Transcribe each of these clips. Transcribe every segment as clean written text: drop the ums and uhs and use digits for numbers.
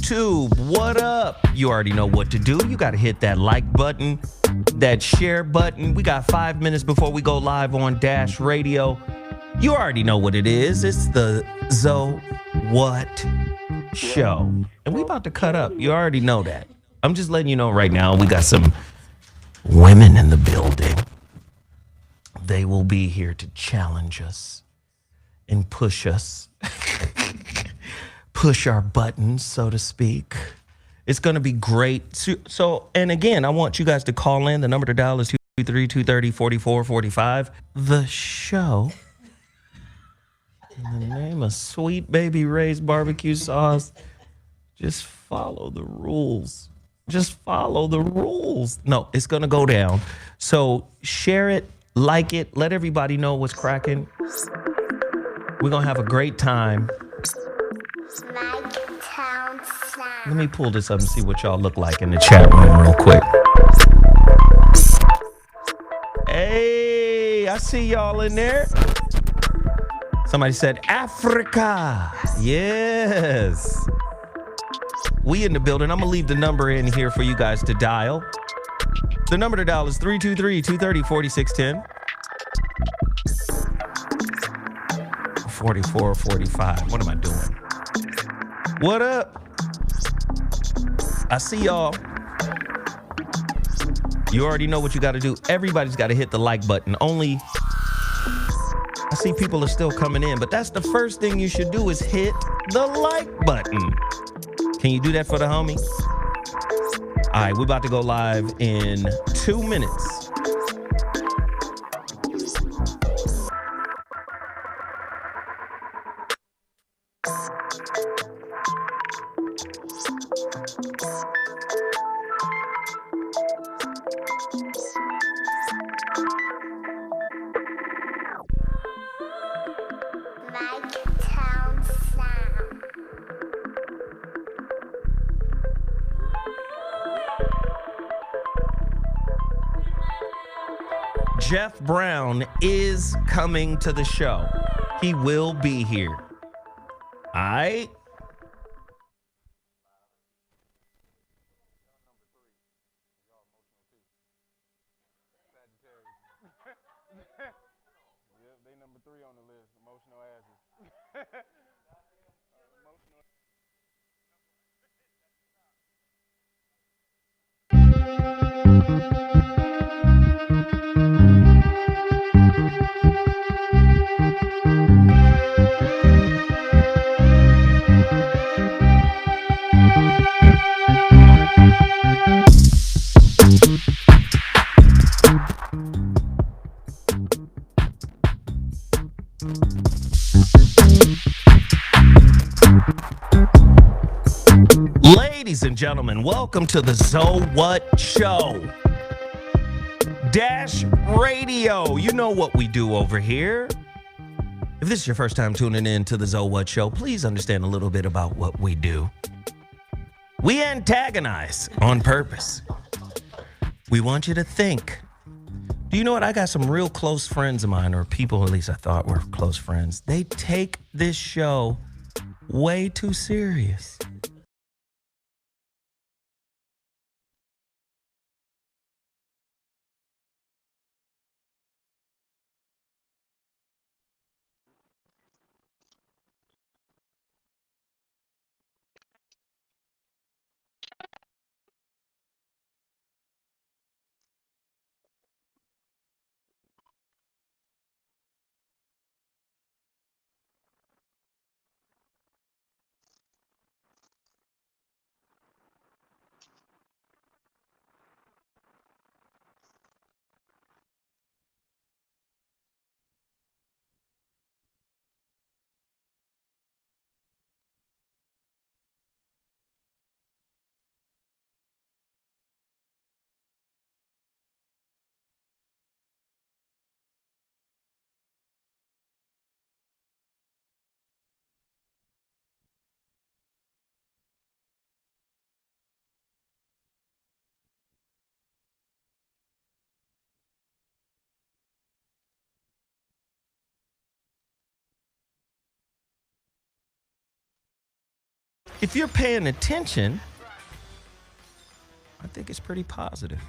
YouTube, what up? You already know what to do. You got to hit that like button, that share button. We got 5 minutes before we go live on Dash Radio. You already know what it is. It's the ZoWhat show. And we about to cut up. You already know that. I'm just letting you know right now, we got some women in the building. They will be here to challenge us and push us. Push our buttons, so to speak. It's going to be great. So, and again, I want you guys to call in. The number to dial is 223-230-4445. The show, in the name of Sweet Baby Ray's barbecue sauce, just follow the rules. Just follow the rules. No, it's going to go down. So share it, like it, let everybody know what's cracking. We're going to have a great time. Let me pull this up and see what y'all look like in the chat room real quick. Hey, I see y'all in there. Somebody said Africa. Yes. We in the building. I'm going to leave the number in here for you guys to dial. The number to dial is 323-230-4610. 4445. What am I doing? What up? I see y'all. You already know what you got to do. Everybody's got to hit the like button. Only, I see people are still coming in, but that's the first thing you should do is hit the like button. Can you do that for the homie? All right, we're about to go live in 2 minutes. Jeff Brown is coming to the show. He will be here. All right. They number 3 on the list. Emotional asses. Ladies and gentlemen, welcome to the ZoWhat show. Dash Radio. You know what we do over here. If this is your first time tuning in to the ZoWhat show, please understand a little bit about what we do. We antagonize on purpose. We want you to think. Do you know what? I got some real close friends of mine, or people at least I thought were close friends. They take this show way too serious. if you're paying attention, I think it's pretty positive.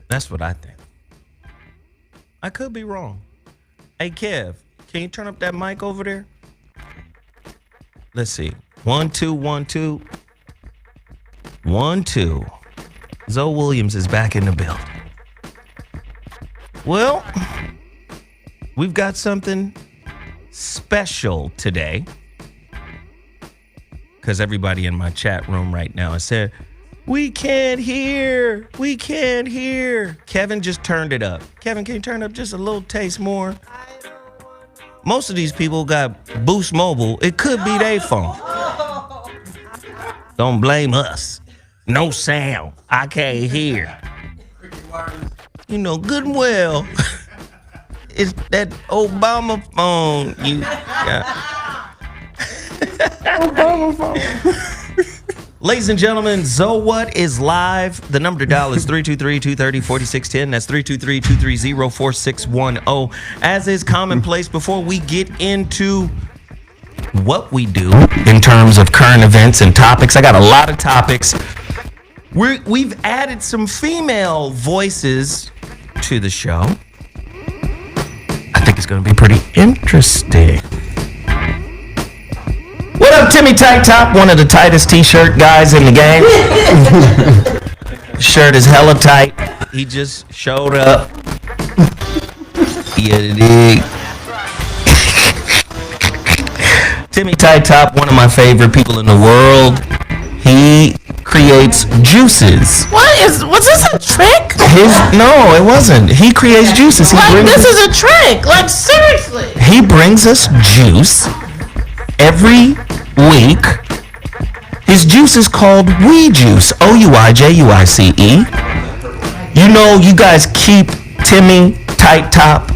That's what I think. I could be wrong. Hey, Kev, can you turn up that mic over there? Let's see. 1 2 1 2 1 2. Zoe Williams is back in the building. Well, we've got something special today, because everybody in my chat room right now has said, we can't hear. We can't hear. Kevin just turned it up. Kevin, can you turn up just a little taste more? Most of these people got Boost Mobile. It could be their phone. Don't blame us. No sound. I can't hear. You know good and well. It's that Obama phone. Obama phone. Ladies and gentlemen, ZoWhat is live. The number to dial is 323-230-4610. That's 323-230-4610. As is commonplace, before we get into what we do in terms of current events and topics, I got a lot of topics. We've added some female voices to the show. I think it's going to be pretty interesting. What up, Timmy Tight Top? One of the tightest t-shirt guys in the game. Shirt is hella tight. He just showed up. Yeah, Timmy Tight Top, one of my favorite people in the world. He creates juices. Was this a trick? No, it wasn't. He creates juices. This is a trick. Like, seriously. He brings us juice every week. His juice is called Juice. OUIJUICE. You know, you guys keep Timmy Tight Top,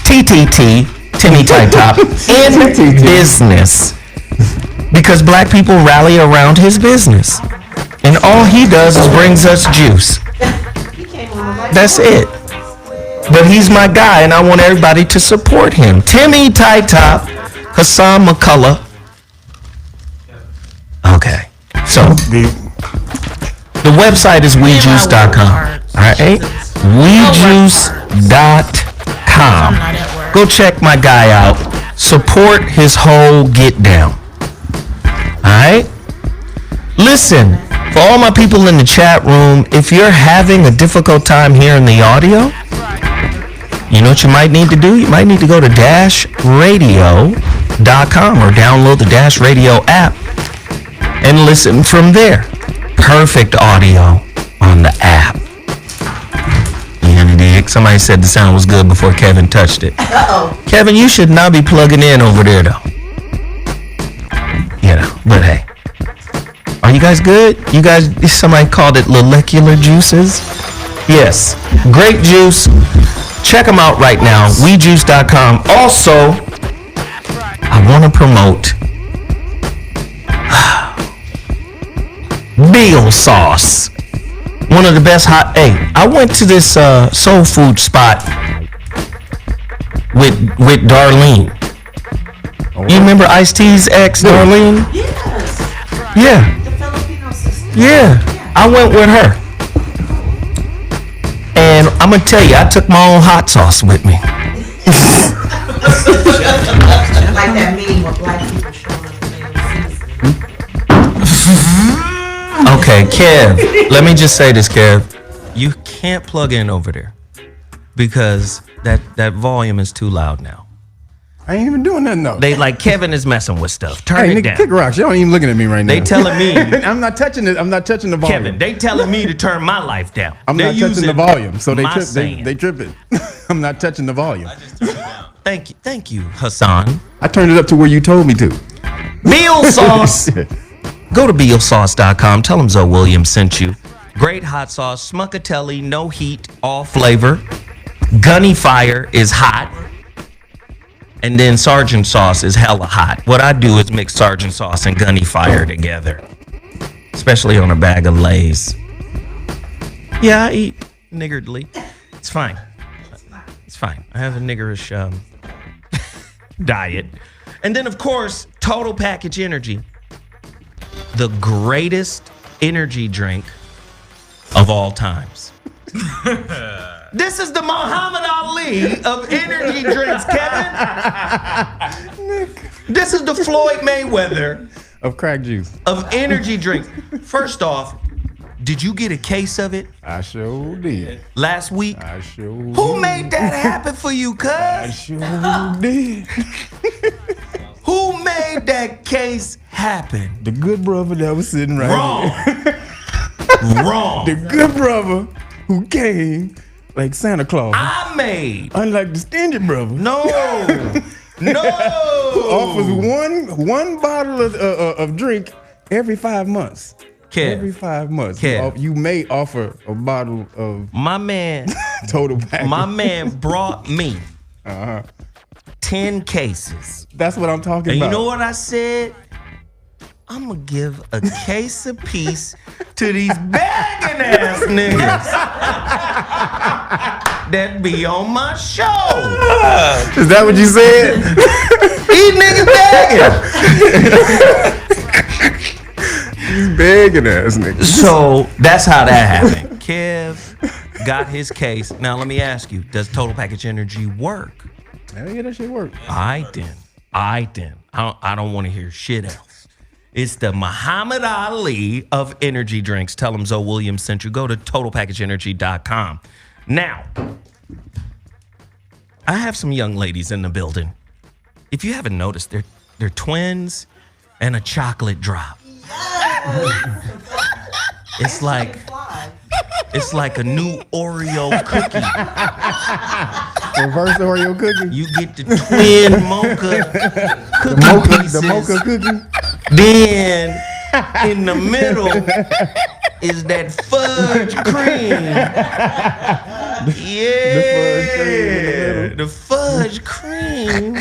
TTT, Timmy Tight Top, in business, because black people rally around his business. And all he does is brings us juice. That's it. But he's my guy, and I want everybody to support him. Timmy Tight Top, Hassan McCullough. Okay. So, the website is wejuice.com. All right? wejuice.com. Go check my guy out. Support his whole get down. All right? Listen, for all my people in the chat room, if you're having a difficult time hearing the audio, you know what you might need to do? You might need to go to dashradio.com or download the Dash Radio app and listen from there. Perfect audio on the app. Somebody said the sound was good before Kevin touched it. Uh-oh. Kevin, you should not be plugging in over there, though. You know, but hey. Are you guys good? You guys, somebody called it molecular juices? Yes. Great juice. Check them out right now. wejuice.com. Also, I want to promote Beal sauce. One of the best hot. Hey, I went to this soul food spot with Darlene. Oh, you remember Ice-T's ex, Darlene? Yes. Yeah. The Filipino sister. Yeah. I went with her. And I'm going to tell you, I took my own hot sauce with me. Like that meme with black people showing up season. Okay, Kev, let me just say this, Kev. You can't plug in over there because that volume is too loud now. I ain't even doing nothing though. They like Kevin is messing with stuff. Turn it down. Kick rocks. Y'all ain't even looking at me right now. They telling me I'm not touching it. I'm not touching the volume. Kevin, they telling me to turn my life down. I'm not touching the volume, so they trip. saying. They trip it. I'm not touching the volume. I just turned it down. Thank you, Hassan. I turned it up to where you told me to. Beal sauce. Go to bealsauce.com. Tell them Zoe Williams sent you. Great hot sauce. Smuckatelli, no heat, all flavor. Gunny fire is hot. And then Sergeant sauce is hella hot. What I do is mix Sergeant sauce and Gunny fire together. Especially on a bag of Lay's. Yeah, I eat niggardly. It's fine. It's fine. I have a niggerish diet. And then, of course, Total Package Energy, the greatest energy drink of all times. This is the Muhammad Ali of energy drinks, Kevin. This is the Floyd Mayweather Of crack juice. of energy drinks. First off, did you get a case of it I sure did. last week? I sure Who made that happen for you, I cuz? sure did. Who made that case happen? The good brother that was sitting right Wrong. here. Wrong. The good brother who came like Santa Claus. I made. Unlike the stingy brother. No. No. Offers one bottle of drink every 5 months. Every Kev, 5 months. Kev. You may offer a bottle of my man Total Package. brought me Uh-huh. 10 cases. That's what I'm talking And about. you know what I said? I'm gonna give a case apiece to these begging ass niggas that be on my show. Is that what you said? These niggas begging. He's begging ass niggas. So that's how that happened. Kev got his case. Now let me ask you, does Total Package Energy work? Hell yeah, that shit work. I didn't. I don't want to hear shit else. It's the Muhammad Ali of energy drinks. Tell them Zoe Williams sent you. Go to totalpackageenergy.com. Now, I have some young ladies in the building. If you haven't noticed, they're twins and a chocolate drop. It's like a new Oreo cookie. Reverse Oreo cookie. You get the twin mocha cookie pieces. The mocha cookie. Then in the middle is that fudge cream. Yeah, the fudge cream.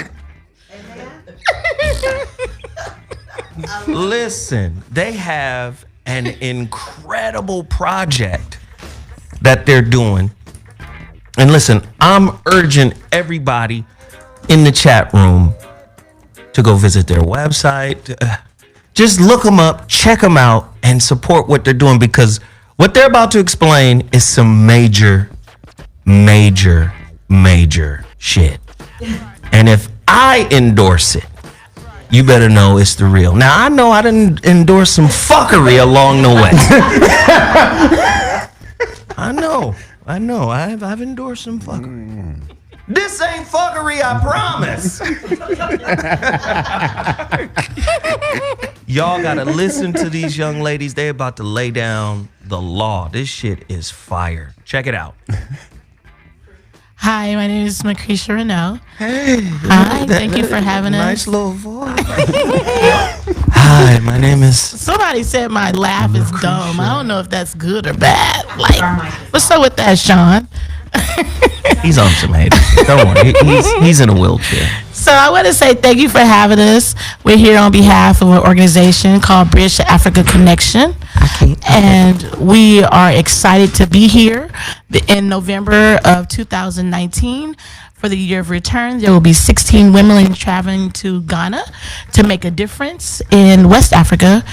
Listen, they have an incredible project that they're doing. And listen, I'm urging everybody in the chat room to go visit their website. Just look them up, check them out, and support what they're doing, because what they're about to explain is some major shit. And if I endorse it, you better know it's the real. Now, I know I didn't endorse some fuckery along the way. I know. I've endorsed some fuckery. This ain't fuckery, I promise. Y'all gotta listen to these young ladies. They about to lay down the law. This shit is fire. Check it out. Hi, my name is Macretia Renault. Hey. Hi, thank you for having Nice us. little voice. Hi, my name is... Somebody said my laugh is dumb. I don't know if that's good or bad. Like, what's up with that, Sean? He's on some haters. Don't worry. He's in a wheelchair. So I want to say thank you for having us. We're here on behalf of an organization called Bridge to Africa Connection. And we are excited to be here in November of 2019 for the year of return. There will be 16 women traveling to Ghana to make a difference in West Africa,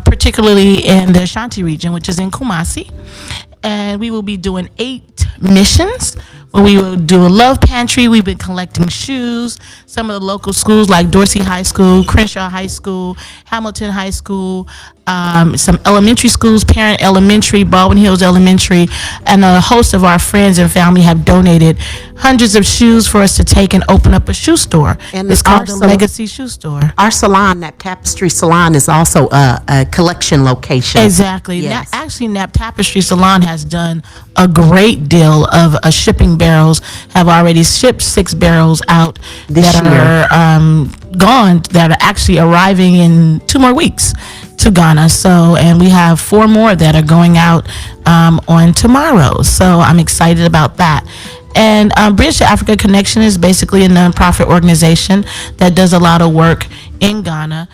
particularly in the Ashanti region, which is in Kumasi. And we will be doing 8 missions. We will do a love pantry. We've been collecting shoes. Some of the local schools like Dorsey High School, Crenshaw High School, Hamilton High School, some elementary schools, Parent Elementary, Baldwin Hills Elementary, and a host of our friends and family have donated hundreds of shoes for us to take and open up a shoe store. And it's called the our Legacy Shoe Store. Our salon, Nap Tapestry Salon, is also a collection location. Exactly. Yes. Actually, Nap Tapestry Salon has done a great deal of shipping barrels. Have already shipped 6 barrels out This that are gone, that are actually arriving in 2 more weeks to Ghana. So, and we have 4 more that are going out on tomorrow. So I'm excited about that. And Bridge to Africa Connection is basically a nonprofit organization that does a lot of work in Ghana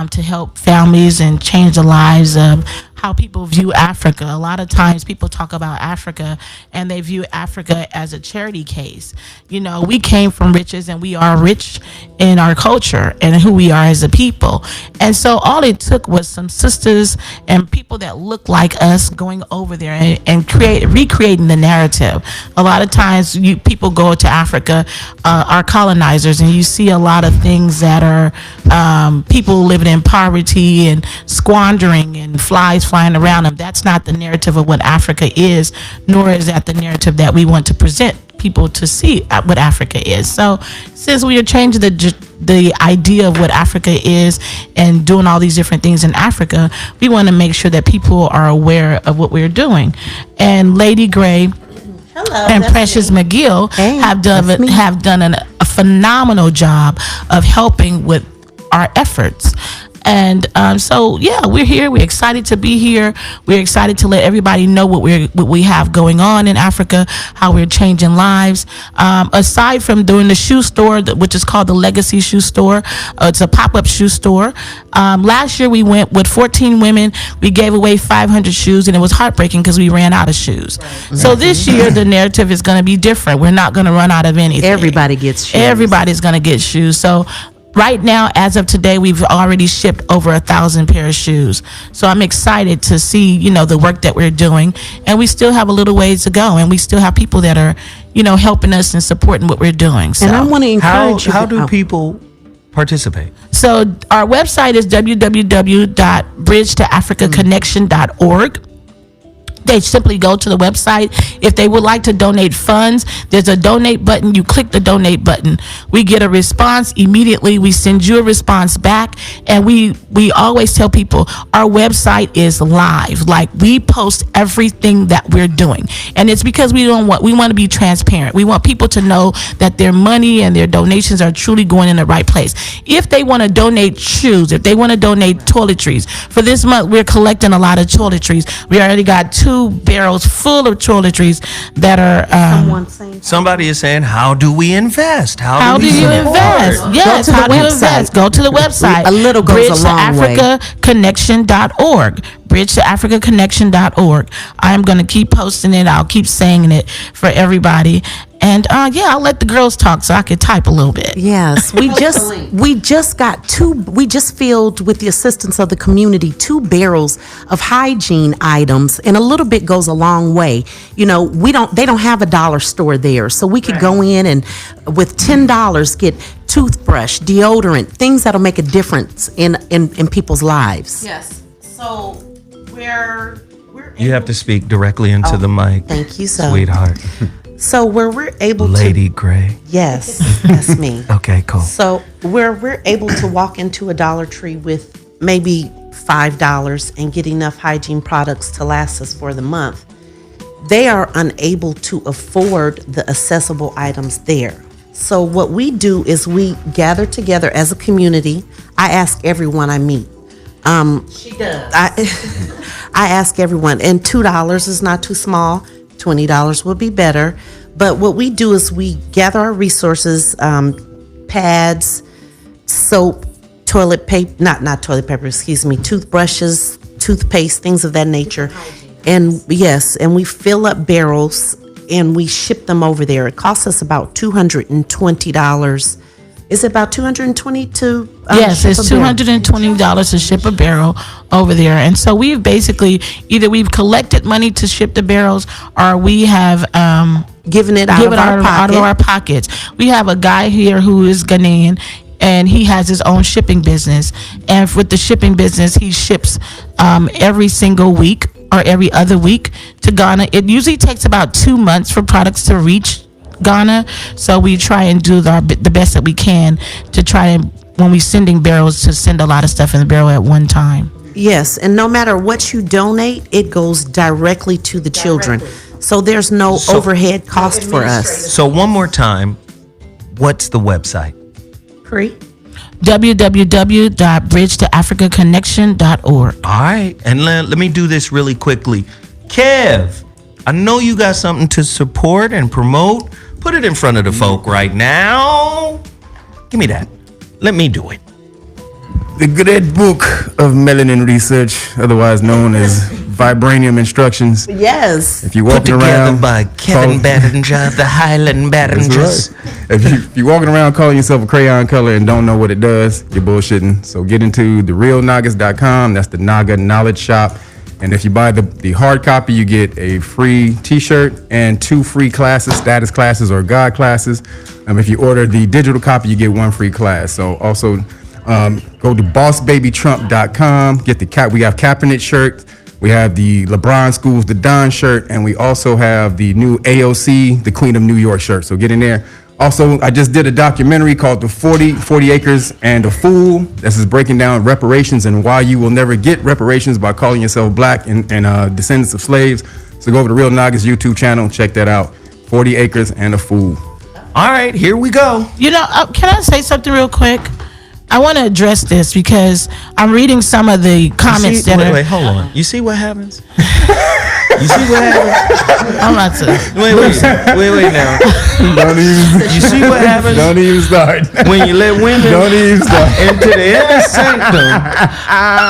to help families and change the lives of how people view Africa. A lot of times people talk about Africa and they view Africa as a charity case. You know, we came from riches and we are rich in our culture and who we are as a people. And so all it took was some sisters and people that look like us going over there and recreating the narrative. A lot of times people go to Africa, our colonizers, and you see a lot of things that are people living in poverty and squandering and flies flying around them. That's not the narrative of what Africa is, nor is that the narrative that we want to present people to see what Africa is. So since we are changing the idea of what Africa is and doing all these different things in Africa, we want to make sure that people are aware of what we're doing. And Lady Gray and Precious McGill have done a phenomenal job of helping with our efforts. And so, yeah, we're here. We're excited to be here. We're excited to let everybody know what we have going on in Africa, how we're changing lives. Aside from doing the shoe store, which is called the Legacy Shoe Store, it's a pop-up shoe store. Last year we went with 14 women. We gave away 500 shoes, and it was heartbreaking because we ran out of shoes. Right. So this year the narrative is going to be different. We're not going to run out of anything. Everybody gets shoes. Everybody's going to get shoes. So right now, as of today, we've already shipped over 1,000 pair of shoes. So I'm excited to see, you know, the work that we're doing. And we still have a little ways to go. And we still have people that are, you know, helping us and supporting what we're doing. So and I want to encourage you. How do people participate? So our website is www.bridgetoafricaconnection.org. They simply go to the website. If they would like to donate funds, there's a donate button. You click the donate button. We get a response immediately. We send you a response back. And we always tell people our website is live. Like, we post everything that we're doing. And it's because we want to be transparent. We want people to know that their money and their donations are truly going in the right place. If they want to donate shoes, if they want to donate toiletries, for this month we're collecting a lot of toiletries. We already got 2 barrels full of toiletries that are somebody is saying, how do we invest? How do you invest? Yes, how do you invest? Go to the website. A little goes a long way. BridgeToAfricaConnection.org. BridgeToAfricaConnection.org. I'm going to keep posting it. I'll keep saying it for everybody. And I'll let the girls talk so I can type a little bit. Yes, we just filled, with the assistance of the community, 2 barrels of hygiene items, and a little bit goes a long way. You know, they don't have a dollar store there, so we could go in and with $10 get toothbrush, deodorant, things that'll make a difference in people's lives. Yes. So we're You have to speak directly into the mic. Thank you, so. Sweetheart. So where we're able Lady Gray. Yes, that's me. Okay, cool. So where we're able to walk into a Dollar Tree with maybe $5 and get enough hygiene products to last us for the month, they are unable to afford the accessible items there. So what we do is we gather together as a community. I ask everyone I meet. She does. I ask everyone, and $2 is not too small. $20 would be better. But what we do is we gather our resources, pads, soap, toilet paper, not toilet paper, excuse me, toothbrushes, toothpaste, things of that nature. And yes, and we fill up barrels and we ship them over there. It costs us about $220. Is it about $220 to yes, it's $220 to ship a barrel over there. And so we've basically we've collected money to ship the barrels, or we have given it out of our pockets. We have a guy here who is Ghanaian, and he has his own shipping business. And with the shipping business, he ships every single week or every other week to Ghana. It usually takes about 2 months for products to reach Ghana, so we try and do the best that we can to try and, when we sending barrels, to send a lot of stuff in the barrel at one time. Yes, and no matter what you donate, it goes directly to the children. So there's no overhead cost for us. So one more time, what's the website? www.bridgetoafricaconnection.org. All right, and let me do this really quickly. Kev, I know you got something to support and promote. Put it in front of the folk right now. Give me that. Let me do it. The Great Book of Melanin Research, otherwise known as Vibranium Instructions. Yes. If you're Put walking together around by Kevin Barringer, the Highland Barringers. That's right. If you're walking around calling yourself a crayon color and don't know what it does, you're bullshitting. So get into therealnagas.com. That's the Naga Knowledge Shop. And if you buy the hard copy, you get a free t-shirt and 2 free classes, status classes or God classes. If you order the digital copy, you get 1 free class. So also go to bossbabytrump.com. Get we have Kaepernick shirts. We have the LeBron Schools, the Don shirt. And we also have the new AOC, the Queen of New York shirt. So get in there. Also, I just did a documentary called The 40 Acres and a Fool. This is breaking down reparations and why you will never get reparations by calling yourself black and descendants of slaves. So go over to Real Nagas YouTube channel, check that out. 40 Acres and a Fool. All right, here we go. You know, can I say something real quick? I want to address this because I'm reading some of the comments Wait, hold on. You see what happens? You see what happens? I'm not to. Wait now. Don't even. You see what happens? Don't even start. When you let women Don't even start. into the inner sanctum.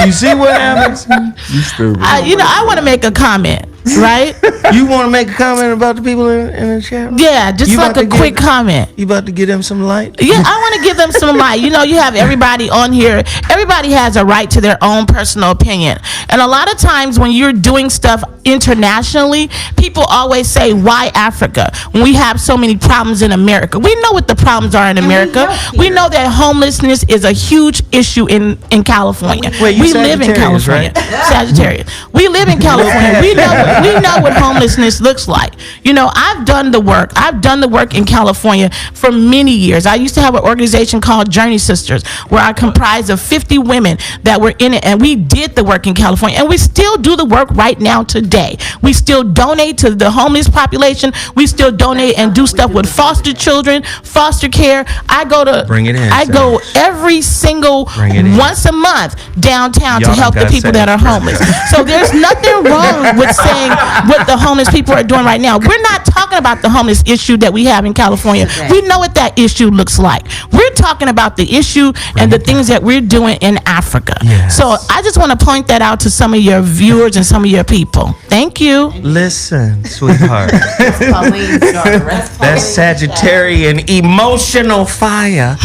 You see what happens? You stupid. I want to make a comment, right? You want to make a comment about the people in the chat room? Yeah, just You like about a to quick give- comment. You about to give them some light? Yeah, I want to give them some light. You know, you have everybody on here. Everybody has a right to their own personal opinion. And a lot of times when you're doing stuff internationally, people always say, why Africa? When we have so many problems in America. We know what the problems are in America. We know that homelessness is a huge issue in California. Wait, you we live in Sagittarius, California. right? Sagittarius. We live in California. We know what homelessness looks like. You know, I've done the work. I've done the work in California for many years. I used to have an organization called Journey Sisters where I comprised of 50 women that were in it, and we did the work in California, and we still do the work right now today. We still donate to the homeless population. We still donate and do stuff with foster children, foster care. I go to Bring it in, I Sam. go every single Bring it in. once a month downtown Y'all to help the got people Sam. that are homeless. So there's nothing wrong with saying what the homeless people are doing right now. We're not talking about the homeless issue that we have in California. We know what that issue looks like. We're talking about the issue and the things that we're doing in Africa. Yes. So I just want to point that out to some of your viewers and some of your people. Thank you. Listen, sweetheart. Pauline's daughter. That's That's Sagittarian emotional fire.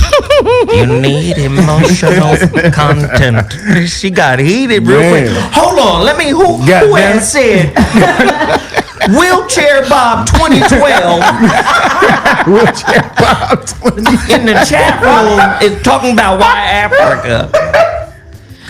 You need emotional content. She got heated real quick. Man. Hold on, let me. Who damn had said Wheelchair Bob 2012 Wheelchair Bob 20. in the chat room is talking about why Africa?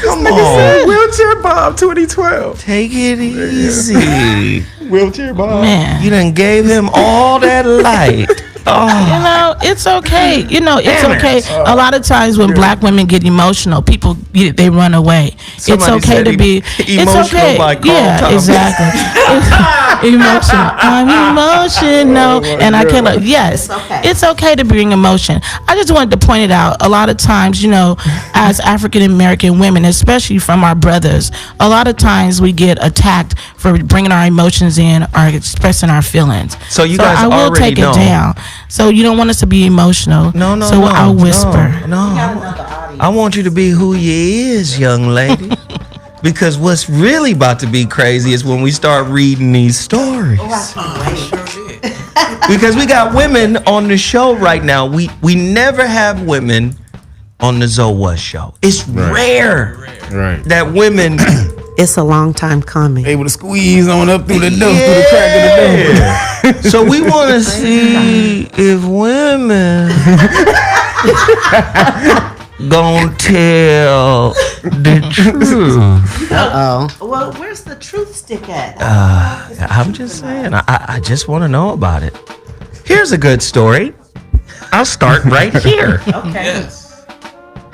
Come on, Wheelchair Bob 2012. take it easy. Wheelchair Bob. Man. You done gave him all that light. Oh. You know, it's okay. You know, it's Damn it. okay. A lot of times when black women get emotional, people they run away. Somebody it's okay said to be emotional it's okay. by Carl Yeah, Thomas. exactly. Emotional. I'm emotional, and I can't. Yes, okay. it's okay to bring emotion. I just wanted to point it out. A lot of times, you know, as African American women, especially from our brothers, a lot of times we get attacked for bringing our emotions in or expressing our feelings. So you guys I will already take know. it down. So you don't want us to be emotional. No, So I'll whisper. No, I want you to be who you is, young lady. Because what's really about to be crazy is when we start reading these stories. Because we got women on the show right now. We never have women on the ZoWhat show. It's rare Right. that women It's a long time coming. Able to squeeze on up through the door, through the crack of the door. So we want to see if women gonna tell the truth. Well, where's the truth stick at? I'm just saying. I just want to know about it. Here's a good story. I'll start right here. okay.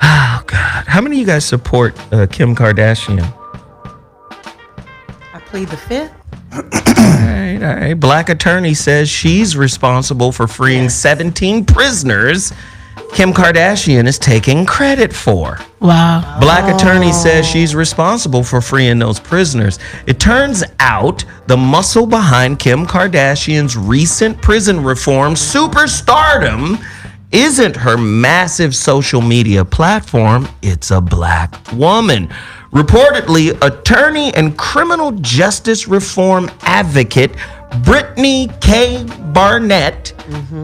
Oh God! How many of you guys support Kim Kardashian? I plead the fifth. All right. Black attorney says she's responsible for freeing 17 prisoners Kim Kardashian is taking credit for. Wow. Black attorney says she's responsible for freeing those prisoners. It turns out the muscle behind Kim Kardashian's recent prison reform superstardom isn't her massive social media platform, it's a black woman. Reportedly, attorney and criminal justice reform advocate Brittany K. Barnett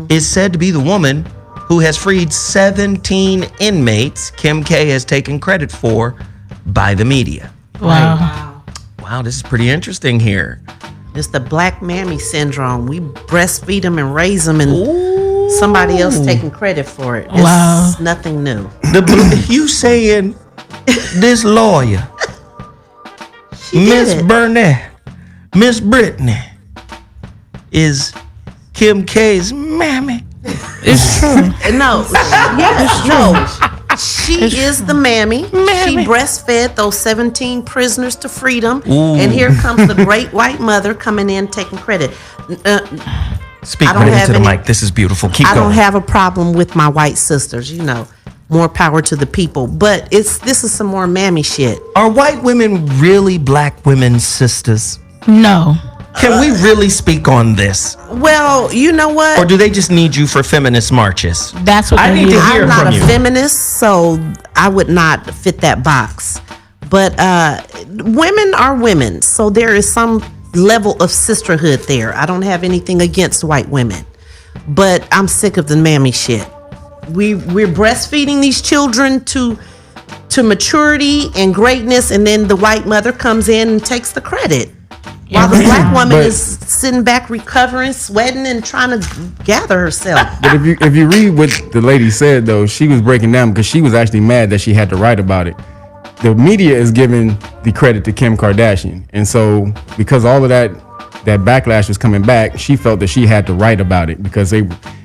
is said to be the woman who has freed 17 inmates Kim K has taken credit for by the media. Wow. Wow, this is pretty interesting here. It's the black mammy syndrome. We breastfeed them and raise them, and somebody else taking credit for it. It's nothing new. You saying this lawyer, She did Miss it. Burnett, Miss Brittany, is Kim K's mammy? It's true. No, she is the mammy. She breastfed those 17 prisoners to freedom. And here comes the great white mother coming in taking credit. Speak I don't right have into the any- mic. This is beautiful. Keep I going. don't have a problem with my white sisters, more power to the people. But this is some more mammy shit. Are white women really black women's sisters? No. Can we really speak on this? Well, you know what? Or do they just need you for feminist marches? That's what I they need to use. hear I'm not from a you. feminist, so I would not fit that box. But women are women, so there is some level of sisterhood there. I don't have anything against white women, but I'm sick of the mammy shit. We're breastfeeding these children to maturity and greatness, and then the white mother comes in and takes the credit. While the black woman But- is sitting back recovering, sweating, and trying to gather herself. But if you read what the lady said, though, she was breaking down because she was actually mad that she had to write about it. The media is giving the credit to Kim Kardashian, and so because all of that backlash was coming back, she felt that she had to write about it because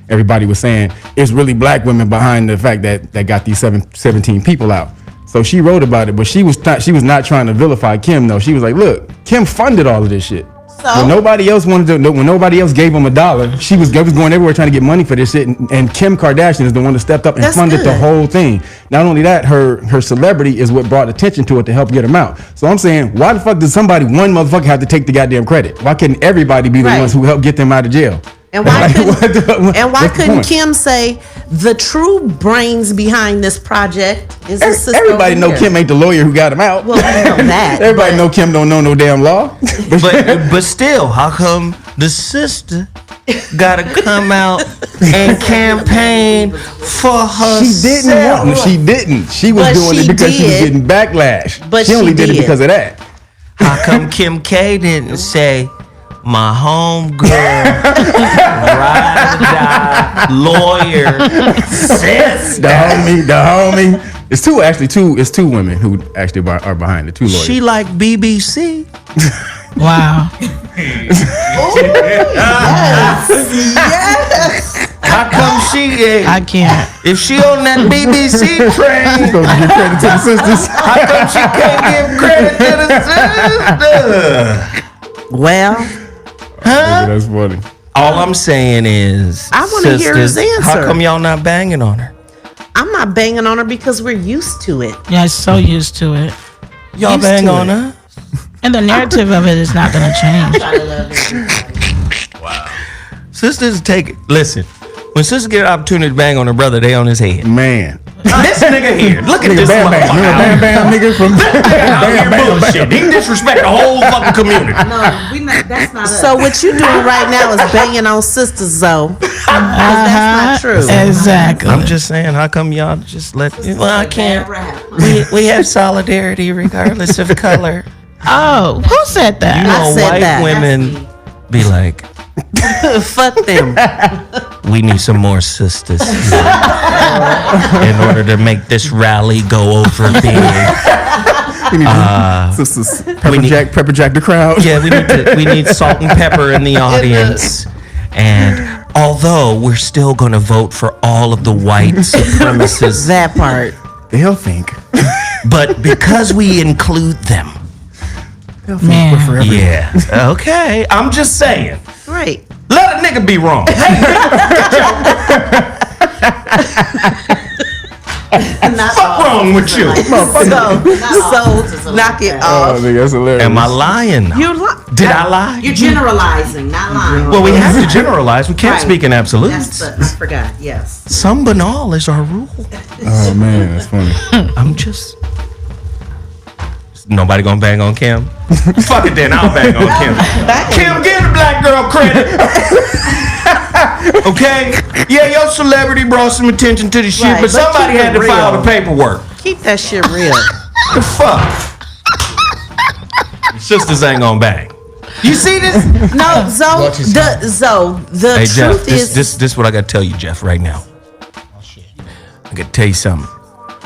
everybody was saying it's really black women behind the fact that got these 17 people out. So she wrote about it, but she was not trying to vilify Kim, though. She was like, look, Kim funded all of this shit. So? When nobody else when nobody else gave him $1, she was going everywhere trying to get money for this shit. And Kim Kardashian is the one that stepped up and That's funded the good. whole thing. Not only that, her celebrity is what brought attention to it to help get him out. So I'm saying, why the fuck does one motherfucker have to take the goddamn credit? Why couldn't everybody be the Right. ones who helped get them out of jail? And why Like, couldn't, what's the couldn't point? Kim say the true brains behind this project is his sister? Everybody over know here? Kim ain't the lawyer who got him out. Well, we know that. Everybody but- know Kim don't know no damn law. But still, how come the sister gotta come out and campaign for herself? She didn't. She was But doing she it because she was did. getting backlash. But she only she did it did. because of that. How come Kim K didn't say, my home girl, ride or die, lawyer, sister? The homie. It's two women who actually are behind it. Two lawyers. She like BBC? Wow. How come she I can't. if she on that BBC train, supposed to give credit to the sisters. how come she can't give credit to the sister? Well, That's funny. All I'm saying is, I wanna hear his sisters, How answer. come y'all not banging on her? I'm not banging on her because we're used to it. Yeah, so used to it. Y'all Used bang to on it. her? And the narrative of it is not going to change. Sisters listen, when sisters get an opportunity to bang on her brother, they on his head. Man. This nigga here, look at Nigga this Bam Bam. motherfucker. Remember Bam Bam nigga from Out here Bam Bam bullshit. He disrespect the whole fucking community. No, that's not us. So what you doing right now is banging on sisters, though. 'Cause that's not true. Exactly. I'm just saying, how come y'all just let? Well, I can't. Rap. We have solidarity regardless of color. Oh, who said You that? know, said white that. women be like, Fuck them. we need some more sisters in order to make this rally go over big. sisters. we need- Pepper Jack the crowd. Yeah, we need salt and pepper in the audience. And although we're still going to vote for all of the white supremacists, That part. They'll think. but because we include them, Man. We're forever. yeah, okay. I'm just saying, Right. let a nigga be wrong. Not What's wrong with you? So knock it Oh, off. nigga, that's hilarious. Am I lying? Did I lie? You're generalizing, not lying. Well, we have to generalize. We can't Right. speak in absolutes. I forgot, yes. Some banal is our rule. Oh man, that's funny. I'm just. Nobody gonna bang on Kim? Fuck it then, I'll bang on Kim. Kim, give the black girl credit. Okay? Yeah, your celebrity brought some attention to the shit, Right, but but somebody keep had it to file real. the paperwork. Keep that shit real. The fuck? Sisters ain't gonna bang. You see this? No, the Hey Jeff, truth is this what I gotta tell you, Jeff, right now. I gotta tell you something.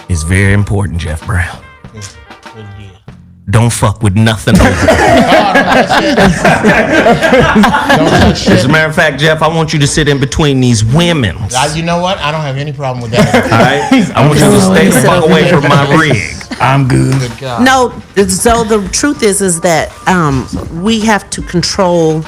It's very important, Jeff Brown. Don't fuck with nothing over As a matter of fact, Jeff, I want you to sit in between these women. You know what? I don't have any problem with that. All right? I want you to stay the fuck away from my rig. I'm good. no. So the truth is that we have to control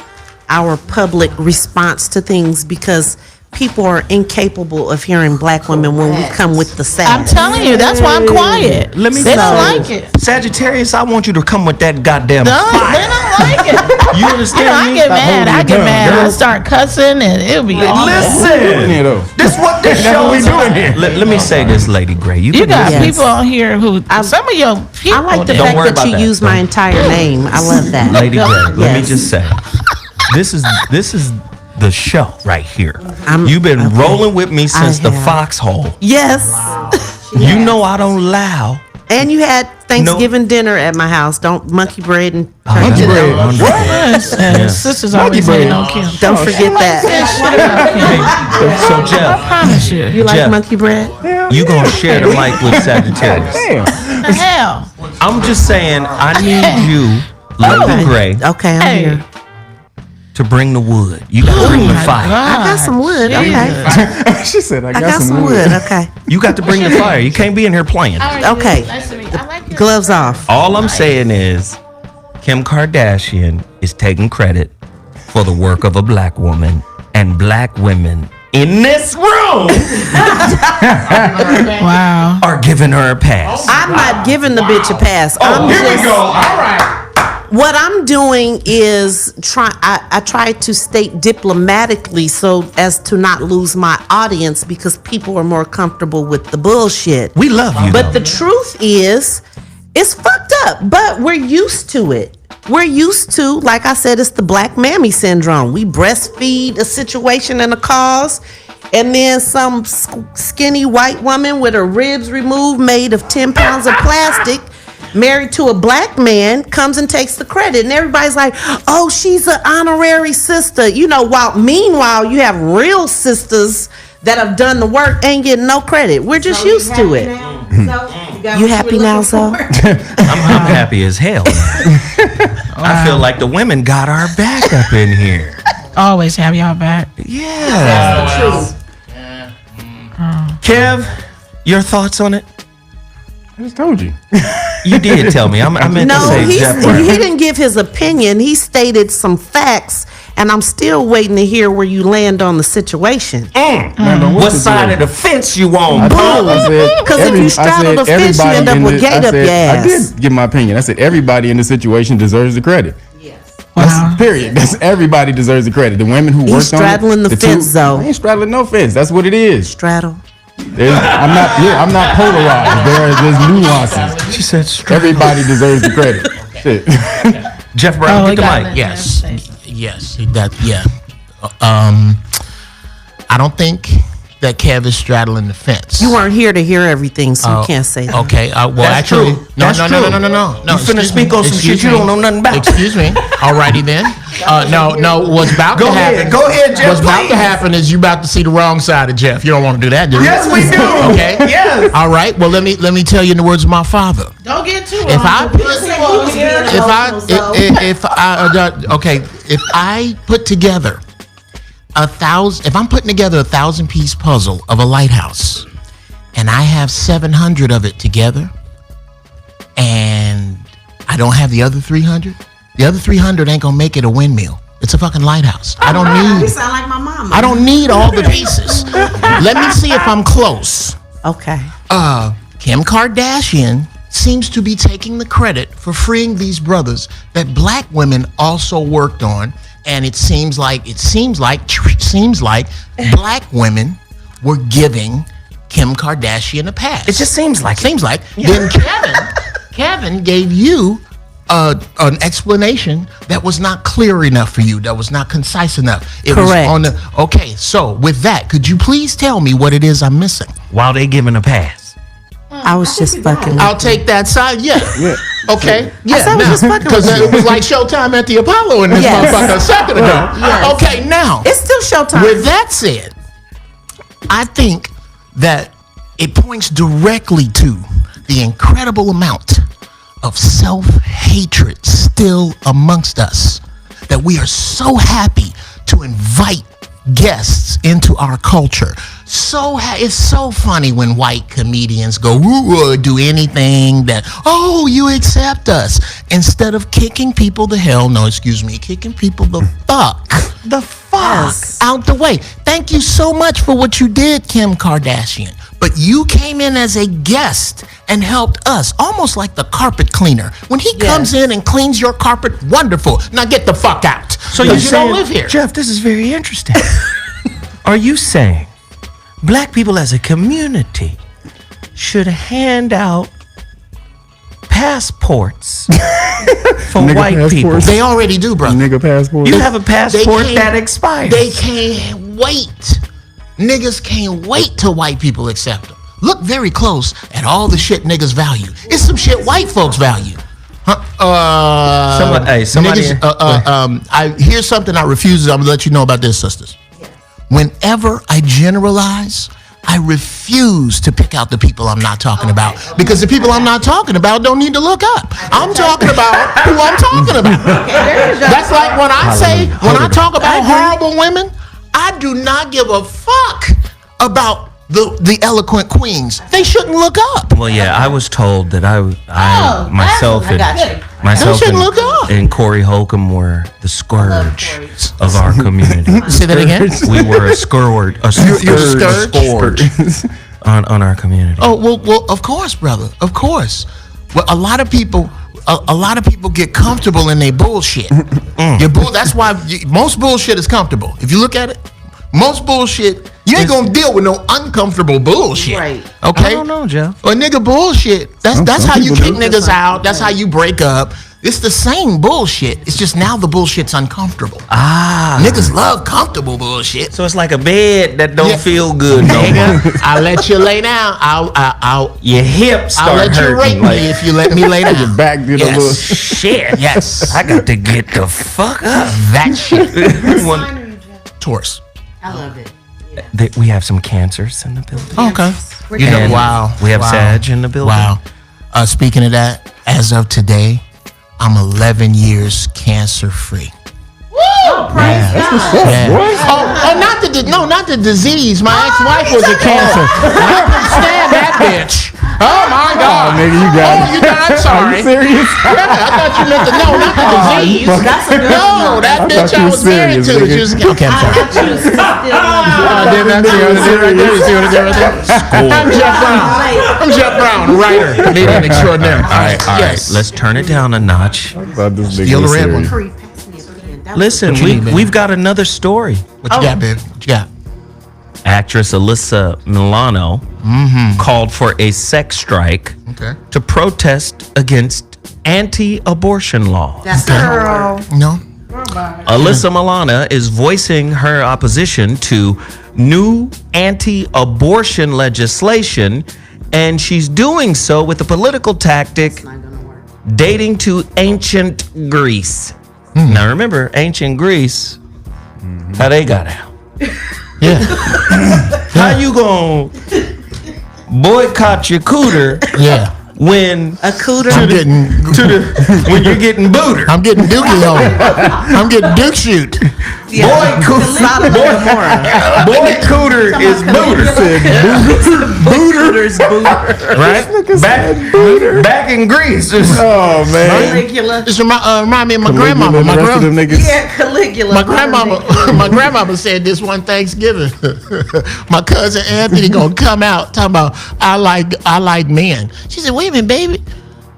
our public response to things because people are incapable of hearing black women when we come with the I'm sad. telling you, that's why I'm quiet. Let me They don't say, like it. Sagittarius, I want you to come with that goddamn No, fire. they don't like it. You understand You know, I me? get mad. I get mad. I girl. start cussing, and it'll be all Doing Listen, it though. this what this That's what we show doing here. Let me say this, Lady Gray. You can got listen. Yes. people on here who some of your people. I like the Don't fact worry that about you that. use my entire name. I love that. Lady Gray, let me Yes. just say, this is the show right here. I'm- You've been okay. rolling with me since the have. foxhole. Yes. You know I don't allow. And you had Thanksgiving dinner at my house. Don't monkey bread and Monkey bread. Yes, and sisters always bread. hating on Kim. don't forget that. So I Jeff, promise you. You like Jeff. monkey bread? you gonna share the mic with Sagittarius. Damn. The hell. I'm just saying, I need you, Lady Gray, Okay, I'm Hey. here. to bring the wood. You gotta bring the fire. I got some wood. Okay. She said, I got some wood. Okay. You got to bring the fire. You can't be in here playing. Okay. Nice to meet you. I like your Gloves off. All I'm saying is, Kim Kardashian is taking credit for the work of a black woman, and black women in this room Wow. are giving her a pass. I'm not giving the bitch a pass. Oh, I'm here we just- go. All right. What I'm doing is I try to state diplomatically so as to not lose my audience because people are more comfortable with the bullshit. We love you, But though. the truth is, it's fucked up, but we're used to it. We're used to, like I said, it's the black mammy syndrome. We breastfeed a situation and a cause, and then some skinny white woman with her ribs removed, made of 10 pounds of plastic, married to a black man, comes and takes the credit. And everybody's like, oh, she's an honorary sister. You know, meanwhile, you have real sisters that have done the work, ain't getting no credit. We're just used to it. You happy now, Zo? I'm happy as hell. I feel like the women got our back up in here. Always have y'all back. Yeah. Kev, your thoughts on it? I just told you. You did tell me. I meant to No, say Jeff Brown. he didn't give his opinion. He stated some facts, and I'm still waiting to hear where you land on the situation. What side of the fence you on, I bro? said, 'Cause if you straddle the fence, you everybody end up in with gate up your I ass. did give my opinion. I said everybody in the situation deserves the credit. Wow. Period. That's everybody deserves the credit. The women who worked on it. straddling the fence, though. I ain't straddling no fence. That's what it is. Straddle. I'm not polarized. There's nuances. She said, Everybody deserves the credit. Shit. Jeff Brown, he get the got mic. it. Yes, yes, that yeah. I don't think that Kev is straddling the fence. You weren't here to hear everything, so you can't say that. Okay, well, That's actually, true. no. You finna excuse speak me, on some excuse shit you me, don't know nothing about. Excuse me. Alrighty then. No. What's about Go to ahead. happen? Go ahead, Jeff, What's about please. to happen is you about to see the wrong side of Jeff. You don't want to do that, do you? Yes, we do. Okay. Yes. All right. Well, let me tell you in the words of my father. Don't get too If I put, If if I put together 1,000, if I'm putting together 1,000-piece puzzle of a lighthouse, and I have 700 of it together, and I don't have the other 300, the other 300 ain't gonna make it a windmill. It's a fucking lighthouse. I don't You need. sound like my mama. I don't need all the pieces. Let me see if I'm close. Okay. Kim Kardashian seems to be taking the credit for freeing these brothers that black women also worked on, and it seems like black women were giving Kim Kardashian a pass. It just seems like Then Kevin gave you an explanation that was not clear enough for you, that was not concise enough. It Correct. was okay, so with that, could you please tell me what it is I'm missing? while they giving a pass. I was just fucking. I'll take that side. Yeah. Okay. Yeah. I was just fucking Because with you. it was like Showtime at the Apollo in this Yes. motherfucker a second ago. Yes. Okay. Now, It's still showtime. with that said, I think that it points directly to the incredible amount of self-hatred still amongst us, that we are so happy to invite guests into our culture. It's so funny when white comedians go do anything that, oh, you accept us, instead of kicking people the hell, kicking people the fuck Yes. out the way. Thank you so much for what you did, Kim Kardashian. But you came in as a guest and helped us, almost like the carpet cleaner. When he comes in and cleans your carpet, wonderful. Now get the fuck out. So you you don't live here. Jeff, this is very interesting. Are you saying black people as a community should hand out passports for Nigga white people? passports. They already do, brother. Nigga passport. You have a passport can't- that expires. They can't wait. Niggas can't wait till white people accept them. Look very close at all the shit niggas value. It's some shit white folks value. Somebody. Here's something I refuse. I'm gonna let you know about this, sisters. Whenever I generalize, I refuse to pick out the people I'm not talking about, because the people I'm not talking about don't need to look up. I'm talking about who I'm talking about. That's like when I talk about horrible women, I do not give a fuck about the eloquent queens. They shouldn't look up. Well, yeah, I was told that myself shouldn't look up. and Corey Holcomb were the scourge of our community. Say that again. We were a scourge, You're scourge. on our community. Oh well, of course, brother, of course. Well, a lot of people get comfortable in their bullshit. That's why most bullshit is comfortable. If you look at it, most bullshit, you ain't gonna deal with no uncomfortable bullshit. Right. Okay. I don't know, Jeff. But nigga bullshit, that's some how you people kick do. niggas out. That's how you break up. It's the same bullshit. It's just now the bullshit's uncomfortable. Niggas love comfortable bullshit. So it's like a bed that don't Yeah. feel good no more. Nigga, I'll let you lay down. Your hips start I'll let you hurting. rape me if you let me lay down. Your back did a Yes. little. Shit. Yes. I got to get the fuck up. That shit. One- Taurus. I love it. we have some cancers in the building. Okay. And wow. We have wow. Sag in the building. Wow. Speaking of that, as of today, I'm 11 years cancer free. Not the disease. My ex-wife was a cancer. I couldn't stand that bitch. Oh my God. Nigga, you got it. you got. I'm Are sorry. you serious? Yeah, I thought you meant not the disease. No, that bitch thought you I was was married serious, to. nigga. She was okay. I'm sorry. I'm Jeff Brown, writer, comedian extraordinaire. All right. Yes. Let's turn it down a notch. Thought this nigga Steal the was red serious. one. Listen, What you need, baby? we've got another story. What you got, babe? What you got? Actress Alyssa Milano called for a sex strike Okay. to protest against anti-abortion law. That's girl. No. Alyssa Milano is voicing her opposition to new anti-abortion legislation, and she's doing so with a political tactic dating to ancient Greece. Now remember, ancient Greece, how they got out. Yeah. How you gonna boycott your cooter Yeah. when A cooter. I'm getting when you're getting booter? I'm getting dookie home. I'm getting duke shoot. Boy Cooter is Booter. Booter's Right? Back in Greece. Oh man. Caligula. This remind me of my grandmama. The rest of them niggas. Yeah, Caligula. My grandmama said this one Thanksgiving. My cousin Anthony gonna come out talking about I like men. She said, "Wait a minute, baby,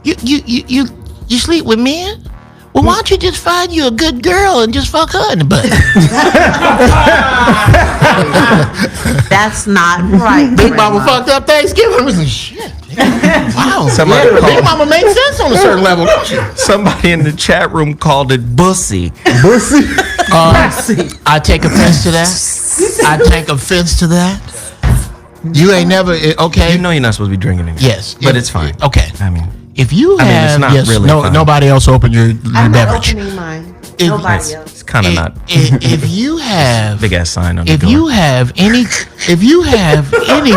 you sleep with men? Well, why don't you just find you a good girl and just fuck her in the butt?" That's not right. Big Mama fucked up Thanksgiving. I was like, shit. Wow. Big Mama makes sense on a certain level, don't she? Somebody in the chat room called it bussy. Bussy. I take offense to that. I take offense to that. You ain't never okay. You know you're not supposed to be drinking it. Yes, but it's fine. Okay. I mean, if you I mean, it's have not really fine. nobody else open your I'm not beverage. opening mine. If- Nobody else. it's kind of not If you have big ass sign on the if door. you have any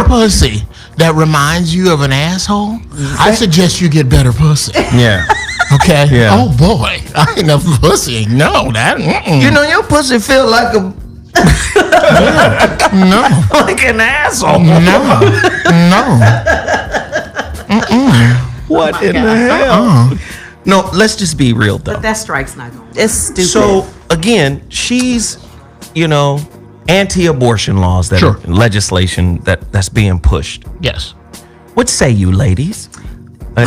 pussy that reminds you of an asshole, I suggest you get better pussy. Yeah. Okay. Yeah. Oh boy, I ain't no pussy. No, that. You know your pussy feel like a No. like an asshole. No. What in the hell? No, let's just be real though. But that strike's not going. It's stupid. So again, she's, anti-abortion laws that Sure. are legislation that's being pushed. Yes. What say you, ladies,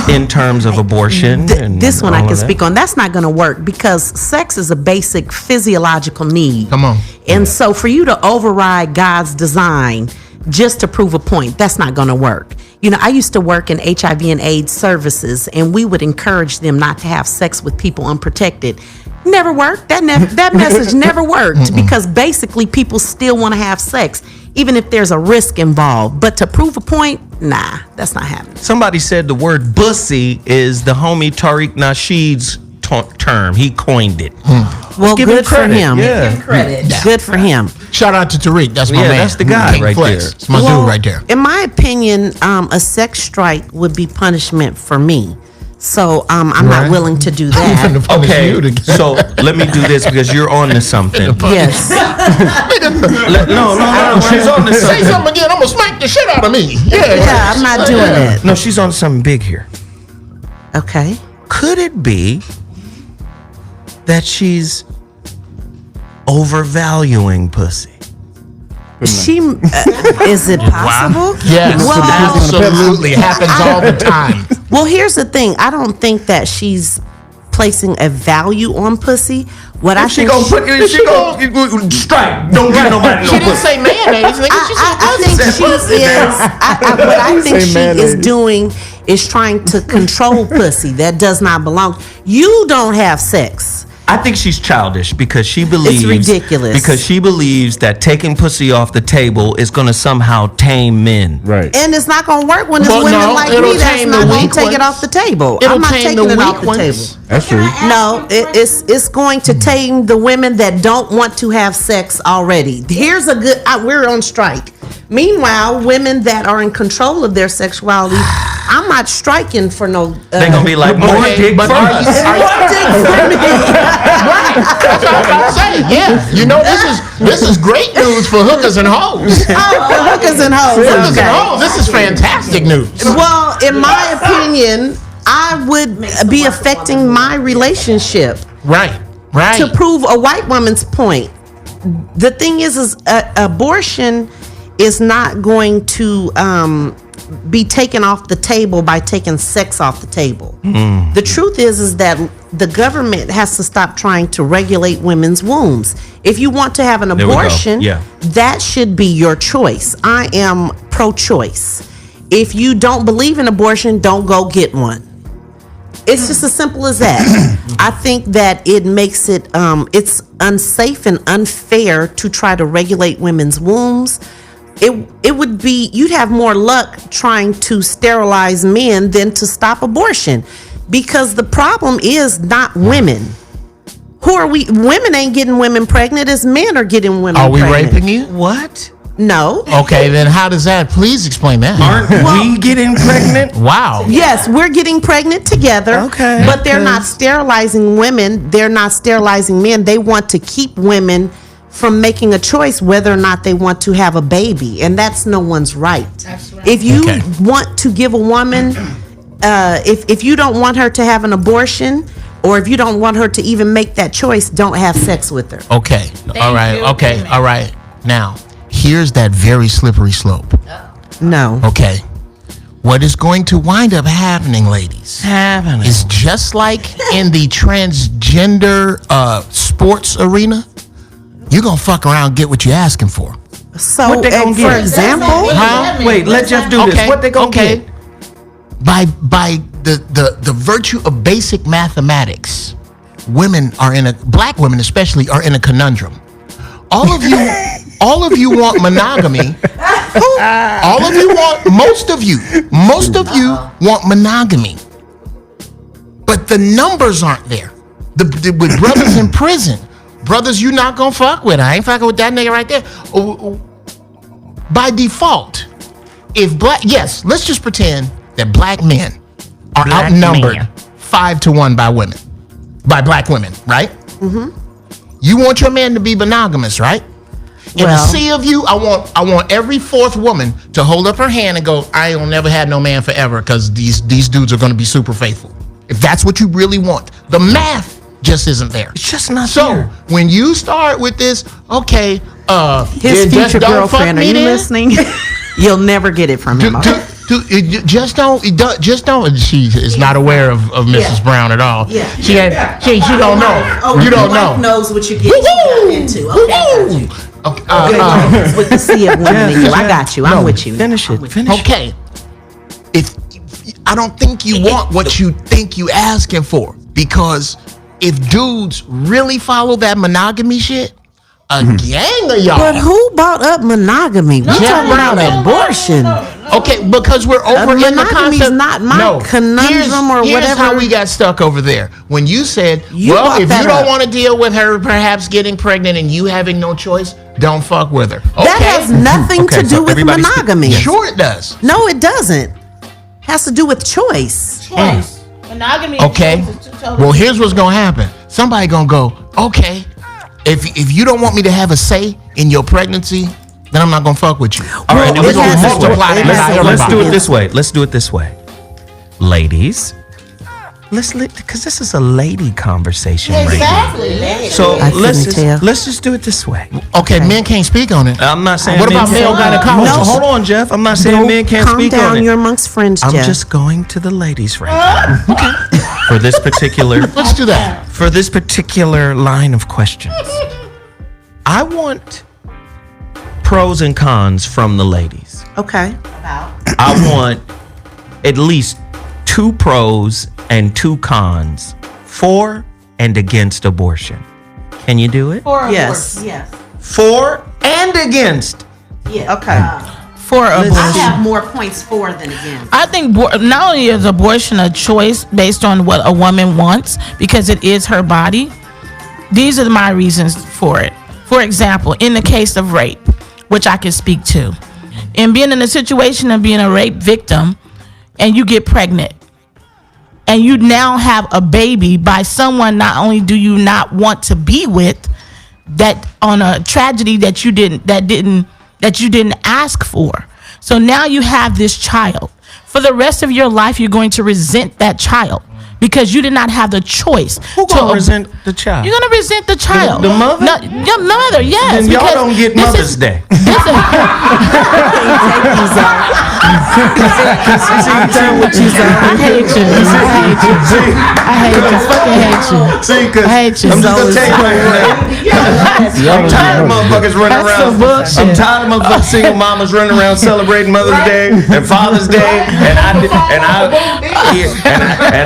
in terms of abortion? and this one all I of can that? speak on. That's not going to work because sex is a basic physiological need. Come on. And so for you to override God's design just to prove a point, that's not going to work. I used to work in HIV and AIDS services, and we would encourage them not to have sex with people unprotected. Never worked. That message never worked because basically people still want to have sex, even if there's a risk involved. But to prove a point, nah, that's not happening. Somebody said the word bussy is the homie Tariq Nasheed's term. He coined it. Well, Give him good for credit. him. Yeah. Credit. Good for him. Shout out to Tariq. That's my Yeah, man. that's the guy King right Flex. there. It's my dude right there. In my opinion, a sex strike would be punishment for me. So I'm Right. not willing to do that. Okay, so let me do this because you're on to something. Yes. No, she's on to Say something. something again. I'm gonna smack the shit out of me. Yeah, I'm not doing it. No, she's on something big here. Okay. Could it be that she's overvaluing pussy? Is it possible? Yes, Well, absolutely. It happens all the time. well, here's the thing. I don't think that she's placing a value on pussy. What I think she gonna strike. Don't give nobody no She didn't pussy. say mayonnaise, nigga. She said I think she is. What I think Say she mayonnaise. is doing is trying to control pussy that does not belong. You don't have sex. I think she's childish because she believes ridiculous. Because she believes that taking pussy off the table is going to somehow tame men. Right. And it's not going to work when it's Well, women no, like it'll me that's tame not the going weak to take it ones. off the table. It'll I'm not tame taking the it off weak the ones. table. That's true. No, it's going to tame the women that don't want to have sex already. Here's a good. We're on strike. Meanwhile, women that are in control of their sexuality, I'm not striking for no. They're going to be like, more dick but for are us. more dick for me. That's what I was about to say. Yeah, this is great news for hookers and hoes. Oh, hookers and hoes. Hookers and Okay. hoes. This is fantastic news. Well, in my opinion, I would be affecting my relationship Right. to prove a white woman's point. The thing is abortion is not going to be taken off the table by taking sex off the table. The truth is that the government has to stop trying to regulate women's wombs. If you want to have an we go. abortion, Yeah. that should be your choice. I am pro-choice. If you don't believe in abortion, don't go get one. It's just as simple as that. I think that it makes it it's unsafe and unfair to try to regulate women's wombs. It would be, you'd have more luck trying to sterilize men than to stop abortion, because the problem is not women. Who are we? Women ain't getting women pregnant, as men are getting women Are we pregnant. raping you? What? No. Okay, then how does that? Please explain that. Aren't we getting pregnant? Wow. Yes, we're getting pregnant together. Okay. But they're not sterilizing women. They're not sterilizing men. They want to keep women from making a choice whether or not they want to have a baby, and that's no one's right. That's right. If you want to give a woman, if you don't want her to have an abortion, or if you don't want her to even make that choice, don't have sex with her. Okay. All right. Okay. All right. Now, here's that very slippery slope. No. Okay. What is going to wind up happening, ladies, is just like in the transgender sports arena, you're going to fuck around and get what you're asking for. So, What they gonna for get? example, Wait, let Jeff do this. What they gonna get? By the virtue of basic mathematics, black women especially are in a conundrum. All of you want monogamy. Most of you want monogamy. But the numbers aren't there. With brothers in prison, brothers you not gonna fuck with. I ain't fucking with that nigga right there. By default, let's just pretend that black men are outnumbered 5-1 by black women, right? Mm-hmm. You want your man to be monogamous, right? In a sea of you, I want every fourth woman to hold up her hand and go, I ain't gonna never have no man forever because these dudes are gonna be super faithful. If that's what you really want, the math just isn't there. It's just not so there. When you start with this, okay, his future girlfriend, are you then? Listening? You'll never get it from him. Just don't. She is not aware of Mrs. Brown at all. Yeah. She don't know. Oh, you don't know. Knows what you're getting into. Okay, with the sea of women in you. I got you. I'm with you. Finish it. Okay. If I don't think you want what you think you asking for, because if dudes really follow that monogamy shit, a gang of y'all. But who brought up monogamy? We're talking about abortion. Okay, because we're over in the monogamy concept. is not my conundrum or here's whatever. How we got stuck over there. When you said, if you don't want to deal with her perhaps getting pregnant and you having no choice, don't fuck with her. Okay. That has nothing to do with monogamy. Sure it does. No, it doesn't. Has to do with choice. Monogamy. Okay. Well, here's what's gonna happen. Somebody gonna go, okay, if you don't want me to have a say in your pregnancy, then I'm not gonna fuck with you. All right, we're gonna multiply that. Let's do it this way. Let's do it this way, ladies. Because this is a lady conversation, Exactly. Right? So let's just do it this way. Okay, men can't speak on it. I'm not saying. What about male gynecologists? No, hold on, Jeff. I'm not saying men can't speak on it. Calm down. You're amongst friends, Jeff. I'm just going to the ladies right now. Okay. For this particular. Let's do that. For this particular line of questions, I want pros and cons from the ladies. Okay. I want at least 2 pros and 2 cons for and against abortion. Can you do it? Yes. For and against. Yeah. Okay. For abortion. I have more points for than against. I think not only is abortion a choice based on what a woman wants, because it is her body, these are my reasons for it. For example, in the case of rape, which I can speak to, and being in a situation of being a rape victim, and you get pregnant, and you now have a baby by someone not only do you not want to be with, that on a tragedy that you didn't ask for. So now you have this child. For the rest of your life, you're going to resent that child because you did not have the choice. Who gonna resent the child? You're gonna resent the child. The mother? No, your mother, yes. Then y'all don't get Mother's Day. I hate you. Fucking hate you. See, because I hate you. I'm just gonna tell you right now. I'm tired of motherfuckers running around. I'm tired of motherfucking single mamas running around celebrating Mother's Day and Father's Day, and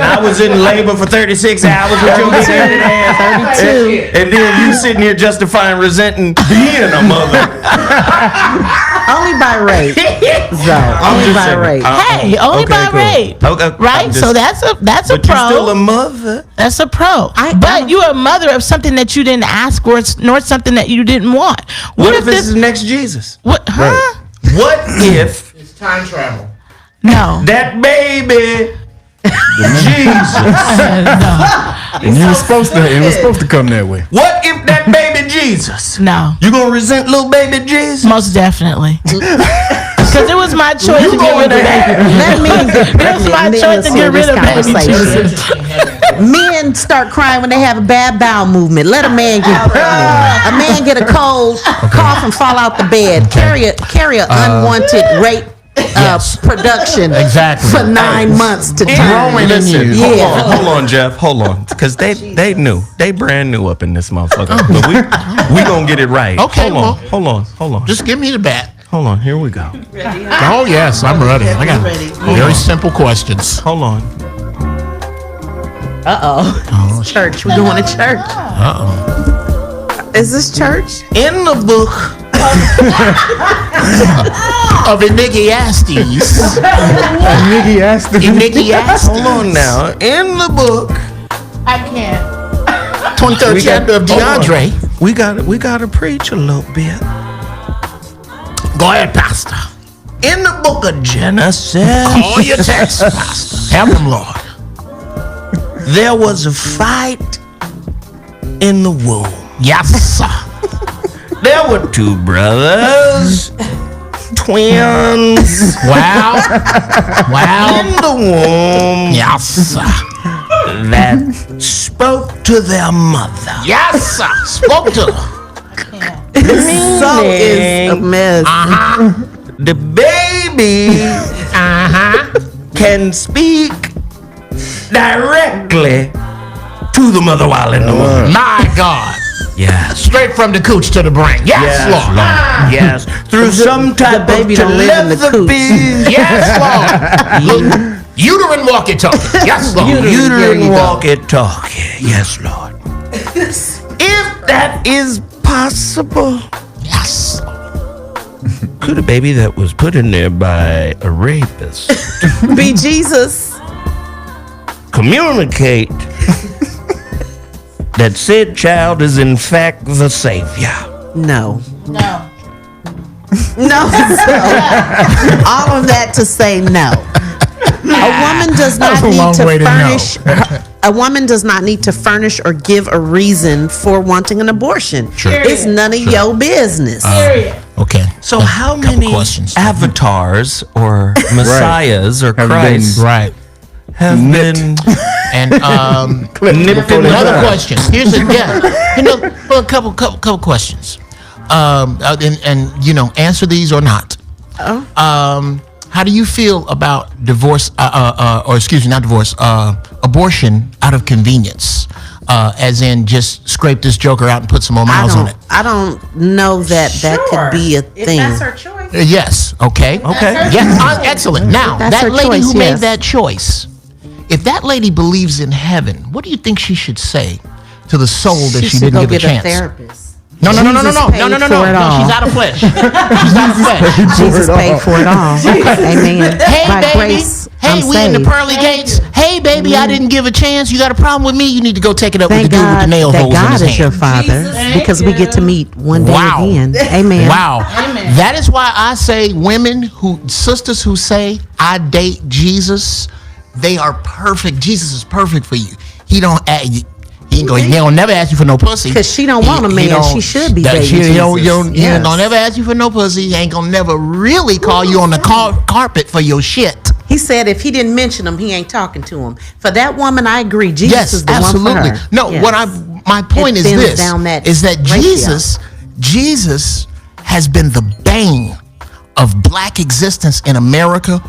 I was in labor for 36 hours with your big headed ass. 32. And then you sitting here justifying resenting being a mother. Only by rape. Only by rape. Hey, only by rape. Okay, right? So that's a but pro. you're still a mother. That's a pro. But you're a mother of something that you didn't ask for, nor something that you didn't want. What if this is next Jesus? What? Huh? Right. What if It's time travel. No. that baby Jesus. And it was supposed to come that way. What if that baby Jesus? No, You gonna resent little baby Jesus? most definitely. Because it was my choice to get rid of baby. Let me get It was my choice to get rid of baby Jesus. Men start crying when they have a bad bowel movement. Let a man get pregnant. A man get a cold, cough, and fall out the bed. Carry a unwanted rape production Exactly. for 9 months to term. Listen, Yeah. hold on, Jeff. Hold on. Because they knew. They brand new up in this motherfucker. But we gonna get it right. Okay, Hold on. Just give me the bat. Hold on. Here we go. Oh, yes, I'm ready. I got very simple questions. Hold on. Uh-oh. Church. We're going to church. Uh-oh. Is this church? In the book of Ecclesiastes. Ecclesiastes. Hold on now. In the book, I can't. 23rd chapter of DeAndre. we gotta preach a little bit. Go ahead, Pastor. In the book of Genesis, Call your text, Pastor. Have them, Lord. there was a fight in the womb. Yes, sir. There were two brothers, twins, Wow. in the womb Yes, sir. that spoke to their mother. Yes, sir. Spoke to her. So is a mess. The baby can speak directly to the mother while in the womb. My God. Yes. Straight from the cooch to the brain. Yes, Lord. Yes. Through some type baby of don't live in the cooch. telepathy. Yes, Lord. Uterine walkie-talkie. Yes, Lord. Uterine walkie-talkie. Yes, Lord. If that is possible, Yes. could a baby that was put in there by a rapist Be Jesus. communicate that said child is in fact the Savior? No. No. No. All of that to say no. A woman does not That's a long need way to to furnish. A woman does not need to furnish or give a reason for wanting an abortion. Sure. It's none of your business. Period. Okay. So A how couple many questions. avatars or messiahs or Have Christ Right. have been And nipped in the another bud? question. Here's a couple questions. And answer these or not. How do you feel about divorce? Or excuse me, not divorce. Abortion out of convenience, as in just scrape this joker out and put some more miles on it. I don't know that could be a thing. If that's her choice. Yes. Okay. Okay. Yes. Excellent. Now, That's that her lady choice, who made yes. that choice, if that lady believes in heaven, what do you think she should say to the soul that she should didn't go give a get chance? therapist. No. Jesus paid for it all. She's out of flesh. She's out of flesh. Jesus paid for it all. Amen. Hey, By baby. grace, Hey, I'm we in the saved. pearly gates. Hey, baby, I didn't give a chance. You got a problem with me? You need to go take it up with the Thank dude with the God nail that holes in God his is your hand. father because we get to meet one day Wow. again. Amen. Wow. That is why I say sisters who say, I date Jesus, they are perfect. Jesus is perfect for you. He don't never ask you for no pussy. Because she don't want a man. She should be dating He Jesus. ain't Yes. gonna never ask you for no pussy. He ain't gonna never really call you on the carpet for your shit. He said if he didn't mention him, he ain't talking to him. For that woman, I agree. Jesus Yes, is the absolutely. one for her. No, Yes. my point It is thins this: down that is that ratio. Jesus has been the bane of black existence in America,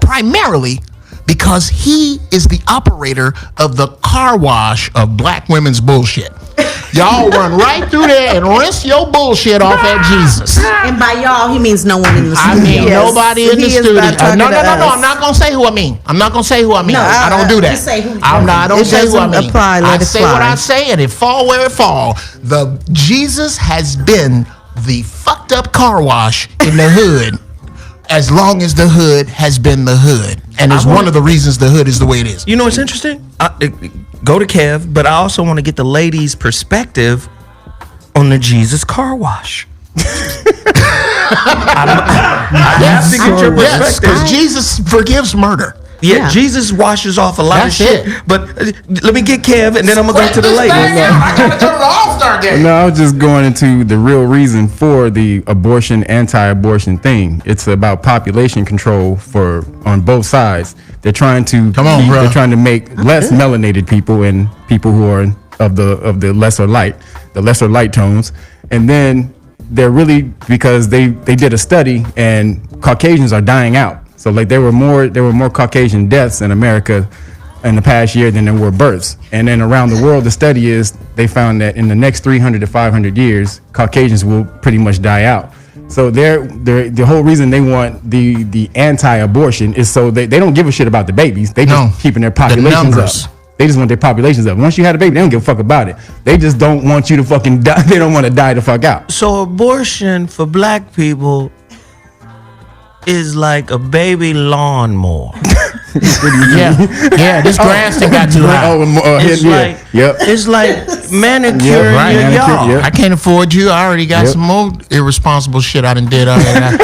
primarily because he is the operator of the car wash of black women's bullshit. Y'all run right through there and rinse your bullshit off at Jesus. And by y'all, he means no one in the I studio. mean, nobody in the He is studio. not talking No. to us. I'm not gonna say who I mean. I don't do that. just say who- I don't It say who I doesn't mean. apply, let I it say what fly. I say, and it fall where it fall. The Jesus has been the fucked up car wash in the hood as long as the hood has been the hood, and is one of the reasons the hood is the way it is. You know what's interesting? Go to Kev, but I also want to get the ladies' perspective on the Jesus car wash. I have to get your Yes, perspective. because Jesus forgives murder. Yeah. Jesus washes off a lot That's of shit. it. But let me get Kev, and then I'm gonna go to the ladies. I gotta turn the All-Star game. No, I was just going into the real reason for the abortion, anti-abortion thing. It's about population control on both sides. They're trying to They're trying to make less melanated people and people who are of the lesser light tones, and then they're really, because they did a study and Caucasians are dying out. So like there were more Caucasian deaths in America in the past year than there were births. And then around the world, the study is they found that in the next 300 to 500 years, Caucasians will pretty much die out. So the whole reason they want the anti-abortion is so they don't give a shit about the babies. They just keeping their populations up. They just want their populations up. Once you had a baby, they don't give a fuck about it. They just don't want you to fucking die. They don't want to die the fuck out. So abortion for black people is like a baby lawnmower. Yeah, this grass thing got too high. It's like manicure your yard. Yep. I can't afford you. I already got some more irresponsible shit I done did already.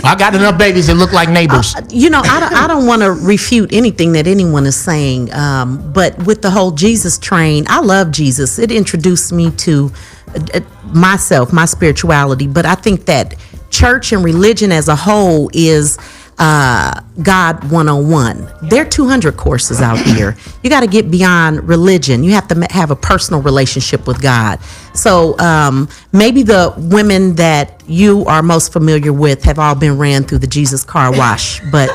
I got enough babies that look like neighbors. I don't want to refute anything that anyone is saying, but with the whole Jesus train, I love Jesus. It introduced me to myself, my spirituality, but I think that church and religion as a whole is God 101. There are 200 courses out here. You got to get beyond religion. You have to have a personal relationship with God. So maybe the women that you are most familiar with have all been ran through the Jesus car wash, but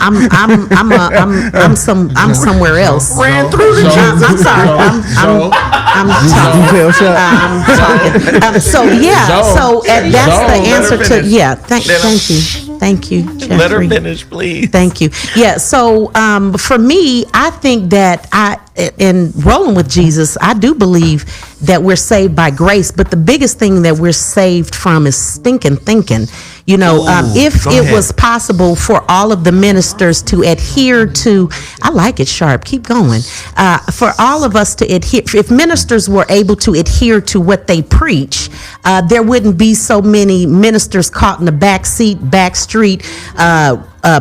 I'm somewhere else. Ran through the Jesus. I'm sorry. I'm talking. So that's the answer to Thank you, Jeffrey. Let her finish, please. Thank you. Yeah. So for me, I think that in rolling with Jesus, I do believe that we're saved by grace. But the biggest thing that we're saved from is stinking thinking. If it was possible for all of the ministers to adhere to, I like it sharp, keep going. For all of us to adhere, if ministers were able to adhere to what they preach, there wouldn't be so many ministers caught in the back seat, back street,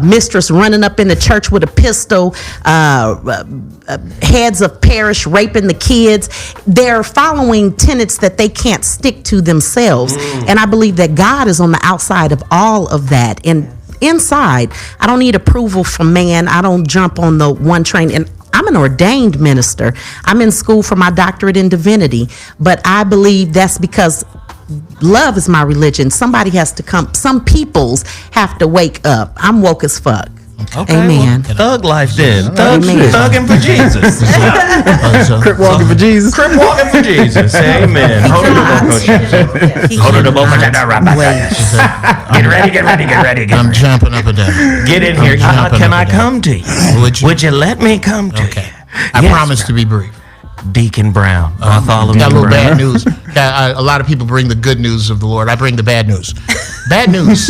mistress running up in the church with a pistol, heads of parish raping the kids. They're following tenets that they can't stick to themselves. And I believe that God is on the outside of all of that. And inside, I don't need approval from man. I don't jump on the one train. And I'm an ordained minister. I'm in school for my doctorate in divinity. But I believe that's because love is my religion. Somebody has to come. Some peoples have to wake up. I'm woke as fuck. Okay, Amen. Well, thug life then. Thugging for Jesus. Crip walking for Jesus. Crip walking for Jesus. Amen. Hold it Get ready. I'm jumping up and down. Get in here. Can I come to you? Would you let me come to you? I promise to be brief. Deacon Brown. Bartholomew Got a little Brown. bad news. A lot of people bring the good news of the Lord. I bring the bad news. Bad news.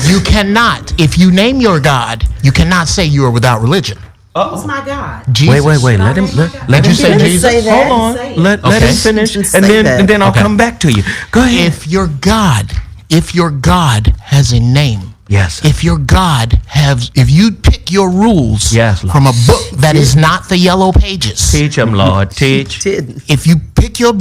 You cannot, if you name your God, you cannot say you are without religion. Who's my God? Jesus. Wait. Let him say Jesus. Say that. Hold on. Say it. Let Okay. him finish, You and say then that. I'll come back to you. Go ahead. If your God has a name, Yes. if your God if you pick your rules Yes, Lord. from a book that is not the yellow pages, Teach him, Lord. Teach. if you pick your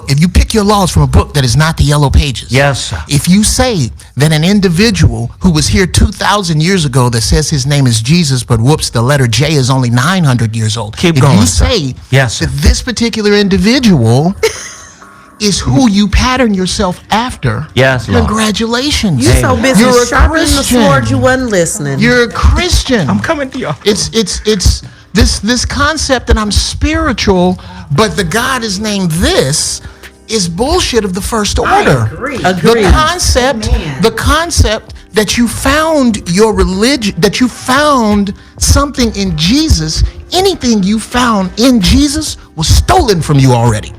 if you pick your laws from a book that is not the yellow pages, Yes, sir. if you say that an individual who was here 2,000 years ago that says his name is Jesus, but whoops, the letter J is only 900 years old. Keep if going, you sir. say Yes, sir. that this particular individual is who you pattern yourself after, Yes, Lord. congratulations. You so busy You're a sharpening the Christian. sword you wasn't listening. You're a Christian. I'm coming to y'all. It's this concept that I'm spiritual, but the God is named this is bullshit of the first order. agree. The concept that you found your religion, that you found something in Jesus, anything you found in Jesus was stolen from you already.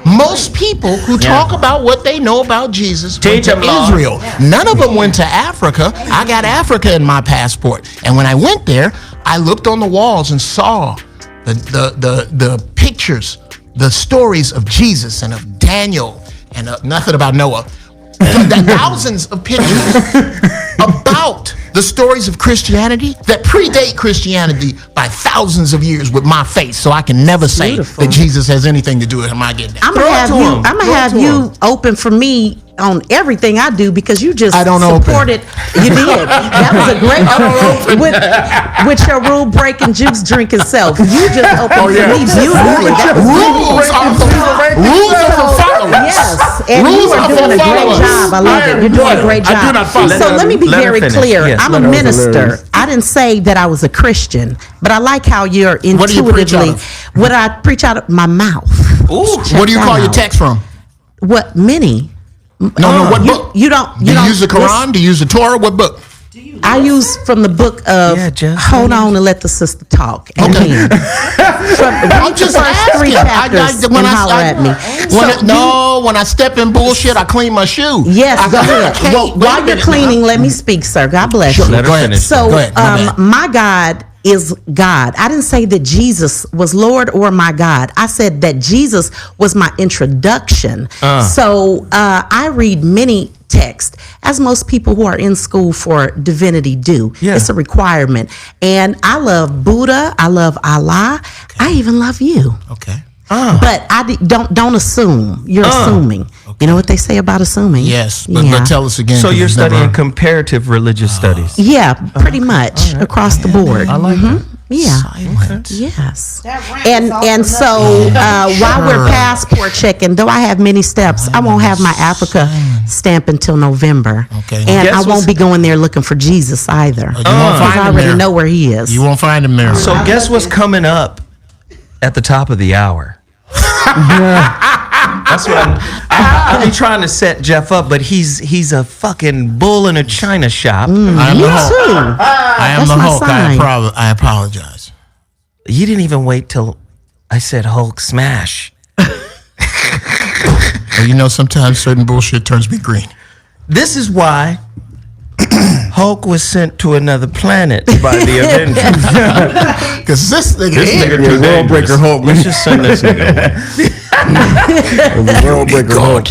Most people who talk about what they know about Jesus went Teach to 'em, Lord. Israel. None of them went to Africa. I got Africa in my passport. And when I went there, I looked on the walls and saw the pictures, the stories of Jesus and of Daniel and nothing about Noah. Thousands of pictures about the stories of Christianity that predate Christianity by thousands of years with my faith, so I can never say Beautiful. that Jesus has anything to do with him. I get that. I'm Throw it to him. gonna Throw it have to you him. open for me on everything I do because you just I don't open. supported. You did. That was a great with your rule breaking, juice drinking self. You just opened for me beautifully. That was Rules are for followers. Yes, and Rules you are are doing a for great followers. job. I love it. You're doing a great job. I do not follow. So let me be Let her very finish. clear. Yes, I'm a let her minister. hilarious. I didn't say that I was a Christian, but I like how you're What do you preach out intuitively. of? What I preach out of my mouth. Ooh. What do you that call your out. text from? What many? No, what book? You don't. Do you use the Quran? Do you use the Torah? What book? I use from the book of. Yeah, just- hold on and let the sister talk. Okay. Amen. I'm just asking. Three chapters and holler at me. When I step in bullshit, I clean my shoe. Yes, go ahead. Okay, Well, wait a while you're minute cleaning, now. let me speak, sir. God bless you. Let her Go ahead. finish. So, Go ahead, my bad. my God is God. I didn't say that Jesus was Lord or my God. I said that Jesus was my introduction. So I read many texts, as most people who are in school for divinity do. Yeah. It's a requirement. And I love Buddha. I love Allah. I even love you. Okay. But don't assume. You're assuming. You know what they say about assuming? Yes, but Yeah. tell us again. So 'cause you're we've never- studying comparative religious studies. Yeah, pretty much across the board. I like that. Yeah. Silent. Yes. That rant And is off and the so while we're Sure. passport checking, though I have many steps, I won't have my Africa stamp until November. Okay. And Guess I what's- won't be going there looking for Jesus either. You won't Because find I him already there. know where he is. You won't find him there. So guess what's coming up at the top of the hour? That's what I be trying to set Jeff up, but he's a fucking bull in a china shop. I am Me the Hulk. too. I am That's the my Hulk. sign. I apologize. You didn't even wait till I said Hulk smash. Well, you know, sometimes certain bullshit turns me green. This is why Hulk was sent to another planet by the Avengers. Because this nigga here, Yeah, World Breaker Hulk. Let's just send this nigga away. World Breaker Hulk.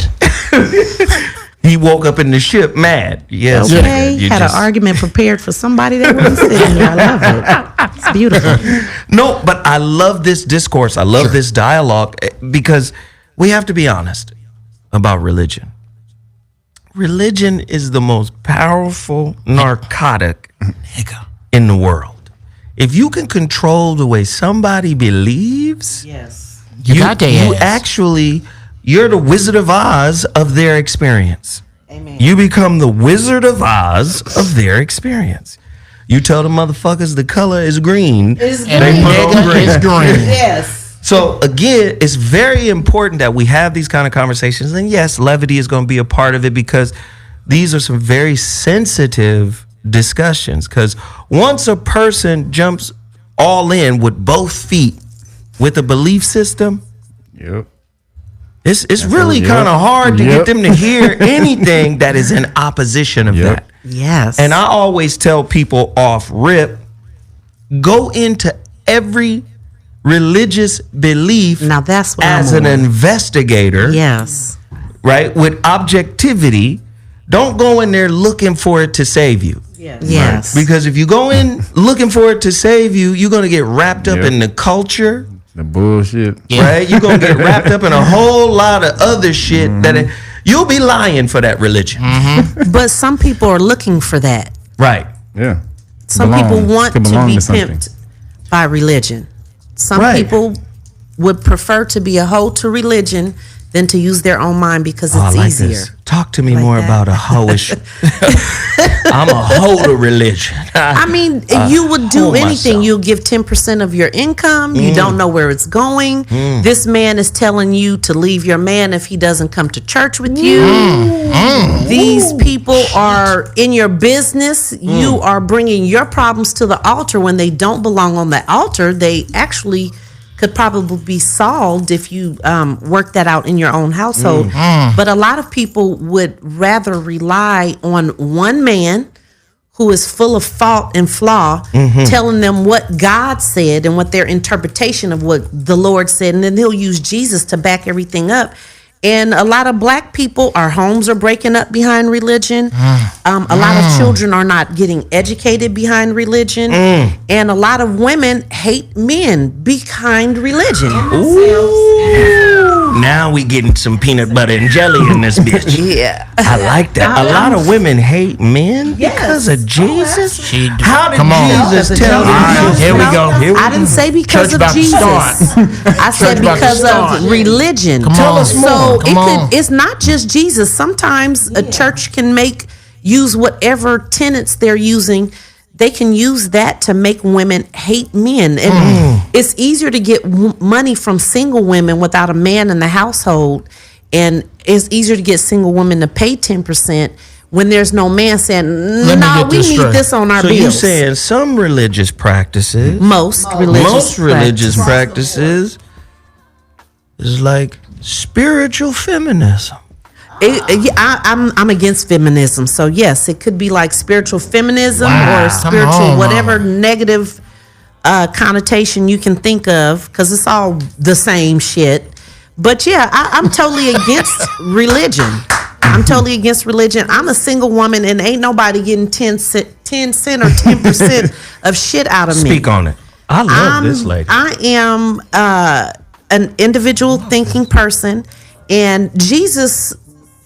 He woke up in the ship mad. Yes. Okay, nigga, you had just- an argument prepared for somebody that wasn't sitting here. I love it. It's beautiful. No, but I love this discourse. I love this dialogue because we have to be honest about religion. Religion is the most powerful narcotic nigga. in the world. If you can control the way somebody believes, Yes. You got their you ass. actually, you're the Wizard of Oz of their experience. Amen. You become the Wizard of Oz of their experience. You tell the motherfuckers the color is green. It's And They the put on nigga green. is green. Yes. So again, it's very important that we have these kind of conversations. And yes, levity is going to be a part of it because these are some very sensitive discussions. Because once a person jumps all in with both feet with a belief system, Yep. it's really yep. kind of hard to get Yep. them to hear anything that is in opposition of Yep. that. Yes. And I always tell people off rip, go into every religious belief Now that's what as I'm an on. investigator, Yes. right? With objectivity. Don't go in there looking for it to save you. Yes. Because if you go in looking for it to save you, you're going to get wrapped up Yep. in the culture, The bullshit. right? You're going to get wrapped up in a whole lot of other shit that you'll be lying for that religion. But some people are looking for that. Right. Yeah. Some Belong. people want to belong be something. pimped by religion. Some Right. people would prefer to be a hoe to religion than to use their own mind because Oh, I it's like easier. this. Talk to me Like more that. about a hoish. I'm a hoe to religion. I mean, you would do hold anything. myself. You'll give 10% of your income. You don't know where it's going. This man is telling you to leave your man if he doesn't come to church with you. These people are in your business. You are bringing your problems to the altar when they don't belong on the altar. They actually could probably be solved if you work that out in your own household. But a lot of people would rather rely on one man who is full of fault and flaw, telling them what God said and what their interpretation of what the Lord said, and then he'll use Jesus to back everything up. And a lot of black people, our homes are breaking up behind religion. A lot of children are not getting educated behind religion. And a lot of women hate men behind religion. Ooh, now we getting some peanut butter and jelly in this bitch. Yeah. I like that. A lot of women hate men because of Jesus. How did Come on. Jesus tell them? Here we go. I didn't say because Church of about to Jesus. start. I said about to because start. of religion. Tell us more. So Come on. it's not just Jesus. Sometimes a church can use whatever tenets they're using. They can use that to make women hate men. And it's easier to get money from single women without a man in the household. And it's easier to get single women to pay 10% when there's no man saying, no, we need this on our So bills. you're saying some religious practices, Most religious practices is like spiritual feminism. I'm against feminism. So yes, it could be like spiritual feminism Wow. or Come spiritual on, whatever Mama. negative connotation you can think of, because it's all the same shit. But yeah, I'm totally against religion. I'm totally against religion. I'm a single woman, and ain't nobody getting 10 cent or 10% of shit out of me. Speak on it. I love this lady. I am an individual thinking person, and Jesus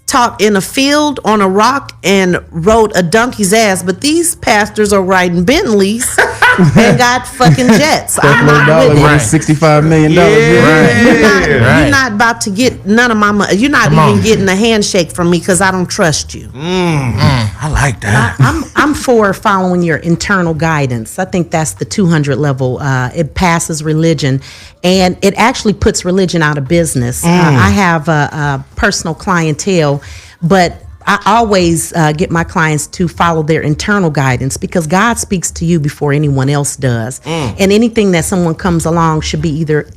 taught in a field on a rock and rode a donkey's ass, but these pastors are riding Bentleys and got fucking jets. That I'm little not dollar with it. worth $65 million. You're not about to get none of my money. You're not even getting a handshake from me because I don't trust you. I like that. I'm for following your internal guidance. I think that's the 200 level. It passes religion, and it actually puts religion out of business. I have a personal clientele, but I always get my clients to follow their internal guidance, because God speaks to you before anyone else does. And anything that someone comes along should be either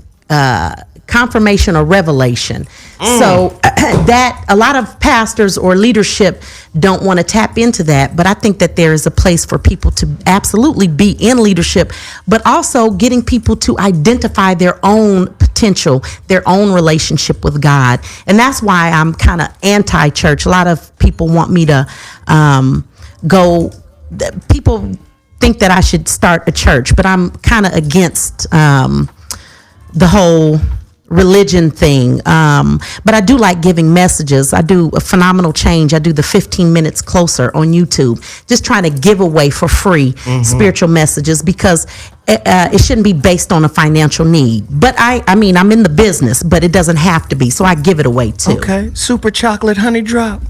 confirmation or revelation. So that a lot of pastors or leadership don't want to tap into that, but I think that there is a place for people to absolutely be in leadership, but also getting people to identify their own potential, their own relationship with God. And that's why I'm kind of anti-church. A lot of people want me to people think that I should start a church, but I'm kind of against the whole religion thing. But I do like giving messages. I do a phenomenal change. I do the 15 minutes closer on YouTube, just trying to give away for free spiritual messages, because it shouldn't be based on a financial need. But I mean, I'm in the business, but it doesn't have to be. So I give it away too. Okay, super chocolate honey drop.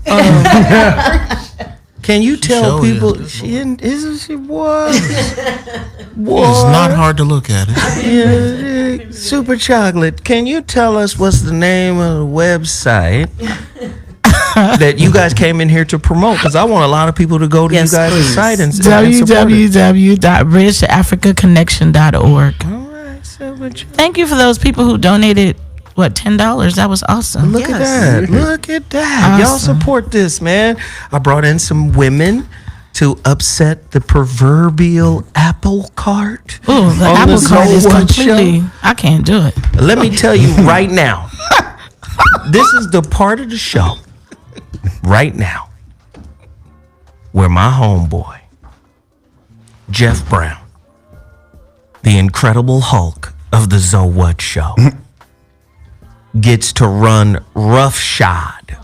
Can you tell people isn't she what? It's not hard to look at it. Yeah, super chocolate. Can you tell us what's the name of the website that you guys came in here to promote? Because I want a lot of people to go to you guys' site and support it. www.bridgetafricaconnection.org. All right, so Thank you for those people who donated, $10? That was awesome. look at that. Look at that. Y'all support this, man. I brought in some women to upset the proverbial apple cart. Oh, the on apple cart is ZoWhat completely, I can't do it. Let me tell you right now, this is the part of the show right now where my homeboy, Jeff Brown, the Incredible Hulk of the ZoWhat show, gets to run roughshod,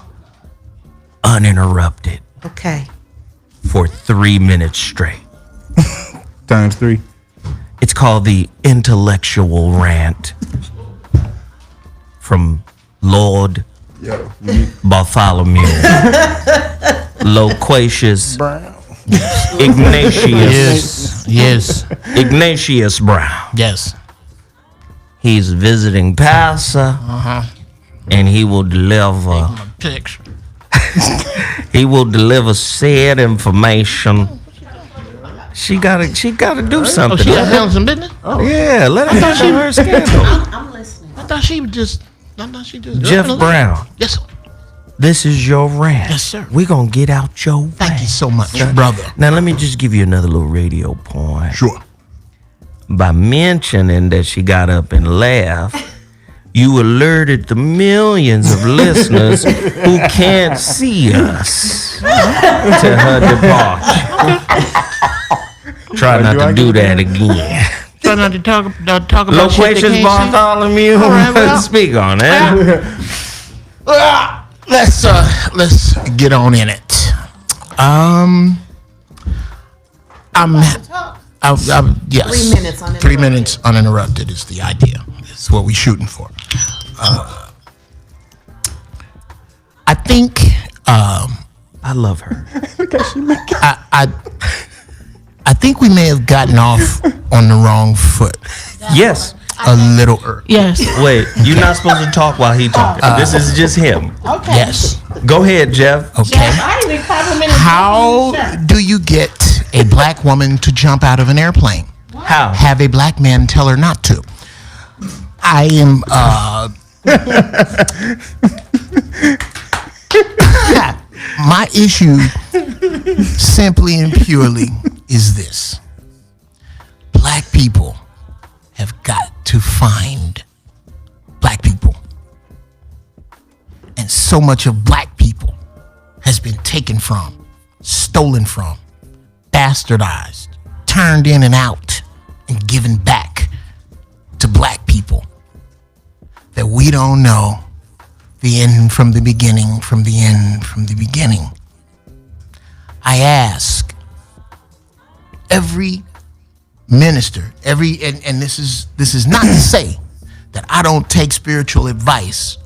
uninterrupted, Okay. for 3 minutes straight. Times 3. It's called the Intellectual Rant from Lord Bartholomew, Loquacious Ignatius, Yes. Ignatius Brown. Yes. He's visiting pastor, and he will deliver. Picture. He will deliver said information. She gotta do something. Oh, she handling some business? Yeah, let her talk her scandal. I thought she just. Jeff Brown, Yes, sir. this is your rant. Yes, sir. We're gonna get out your rant. Thank you so much, brother. Now let me just give you another little radio point. Sure. By mentioning that she got up and laughed, you alerted the millions of listeners who can't see us to her departure. Try not to do that again. Try not to talk about shit they Loquacious can't see. Bartholomew, All right, well. speak on it. Let's get on in it. Yes. 3 minutes uninterrupted. 3 minutes uninterrupted is the idea. It's what we're shooting for. I think I love her. I think we may have gotten off on the wrong foot Yes. a little early. Yes. Wait, you're not supposed to talk while he talking. This is just him. Okay. Yes. Go ahead, Jeff. Okay. I even complimented How do you get a black woman to jump out of an airplane? How? Have a black man tell her not to. I am my issue simply and purely is this. Black people have got to find black people. And so much of black people has been taken from, stolen from, bastardized, turned in and out, and given back to black people that we don't know the end from the beginning, from the end from the beginning. I ask every minister, and this is not to say that I don't take spiritual advice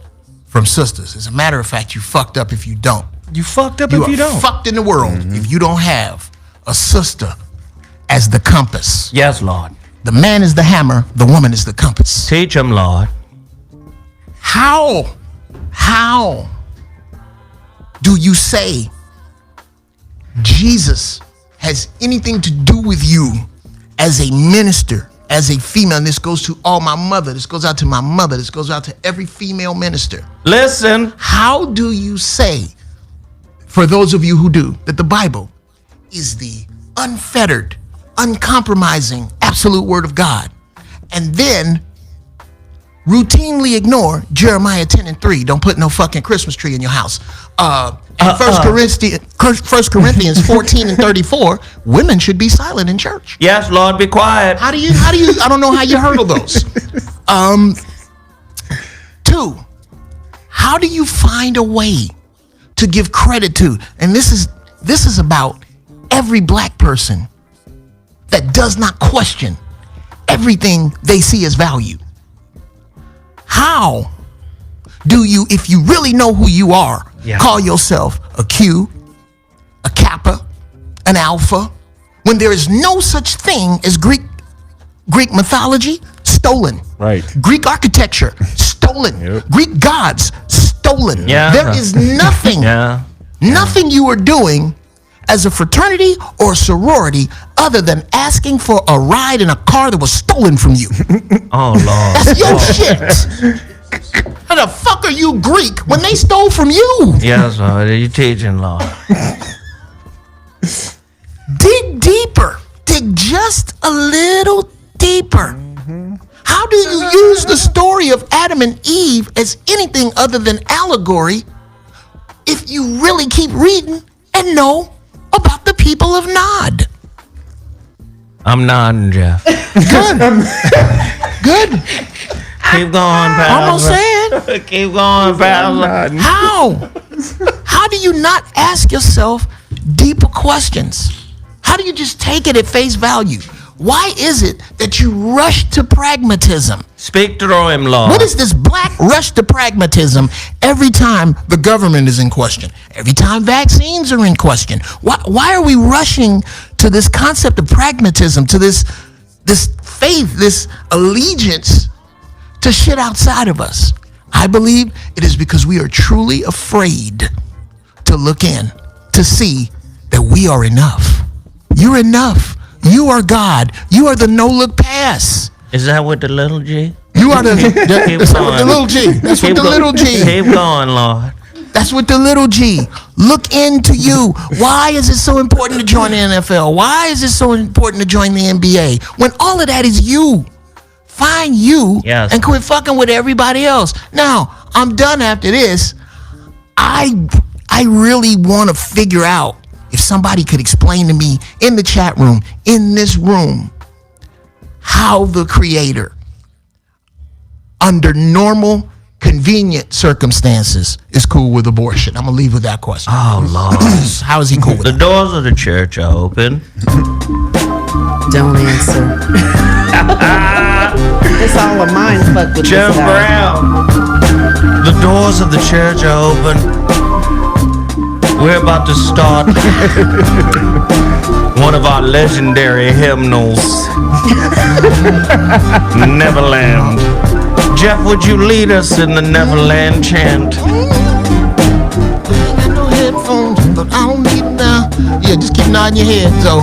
from sisters. As a matter of fact, you fucked up if you don't. You fucked up You if you are don't. fucked in the world if you don't have a sister as the compass. Yes, Lord. The man is the hammer, the woman is the compass. Teach him, Lord. How do you say Jesus has anything to do with you as a minister, as a female? And this goes to all my mother. This goes out to my mother. This goes out to every female minister. Listen. How do you say, for those of you who do, that the Bible is the unfettered, uncompromising, absolute word of God, and then routinely ignore Jeremiah 10:3? Don't put no fucking Christmas tree in your house. And 1 Corinthians 14:34, women should be silent in church. Yes, Lord, be quiet. How do you, I don't know how you hurdle those. 2, how do you find a way to give credit to, and this is about every black person that does not question everything they see as value. How do you, if you really know who you are, call yourself a Q, a Kappa, an Alpha, when there is no such thing as Greek mythology? Stolen. Right. Greek architecture? Stolen. Yep. Greek gods? Stolen. Yeah. There is nothing, nothing you are doing as a fraternity or a sorority other than asking for a ride in a car that was stolen from you. Oh, Lord. That's your shit. How the fuck are you Greek when they stole from you? Yes, Lord. You teaching, Lord. Dig deeper. Dig just a little deeper. How do you use the story of Adam and Eve as anything other than allegory if you really keep reading and know about the people of Nod? I'm nodding, Jeff. Good. Keep going, pal. Almost saying. Keep going, pal. How do you not ask yourself deeper questions? How do you just take it at face value? Why is it that you rush to pragmatism? Speak through him, Lord. What is this black rush to pragmatism every time the government is in question? Every time vaccines are in question? Why are we rushing to this concept of pragmatism, to this faith, this allegiance to shit outside of us? I believe it is because we are truly afraid to look in, to see that we are enough. You're enough. You are God. You are the no-look pass. Is that with the little G? You are that's with the going. little G. That's with the little G. Keep going, Lord. That's with the little G. Look into you. Why is it so important to join the NFL? Why is it so important to join the NBA? When all of that is you. Find you Yes. and quit fucking with everybody else. Now, I'm done after this. I really want to figure out if somebody could explain to me in the chat room, in this room, how the creator, under normal, convenient circumstances, is cool with abortion. I'm going to leave with that question. Oh, Lord. How is he cool with The that? doors of the church are open. Don't answer. It's all a mind fuck with Jeff this guy. Brown, the doors of the church are open. We're about to start one of our legendary hymnals, Neverland. Jeff, would you lead us in the Neverland chant? I ain't got no headphones, but I don't need them now. Yeah, just keep nodding your head, so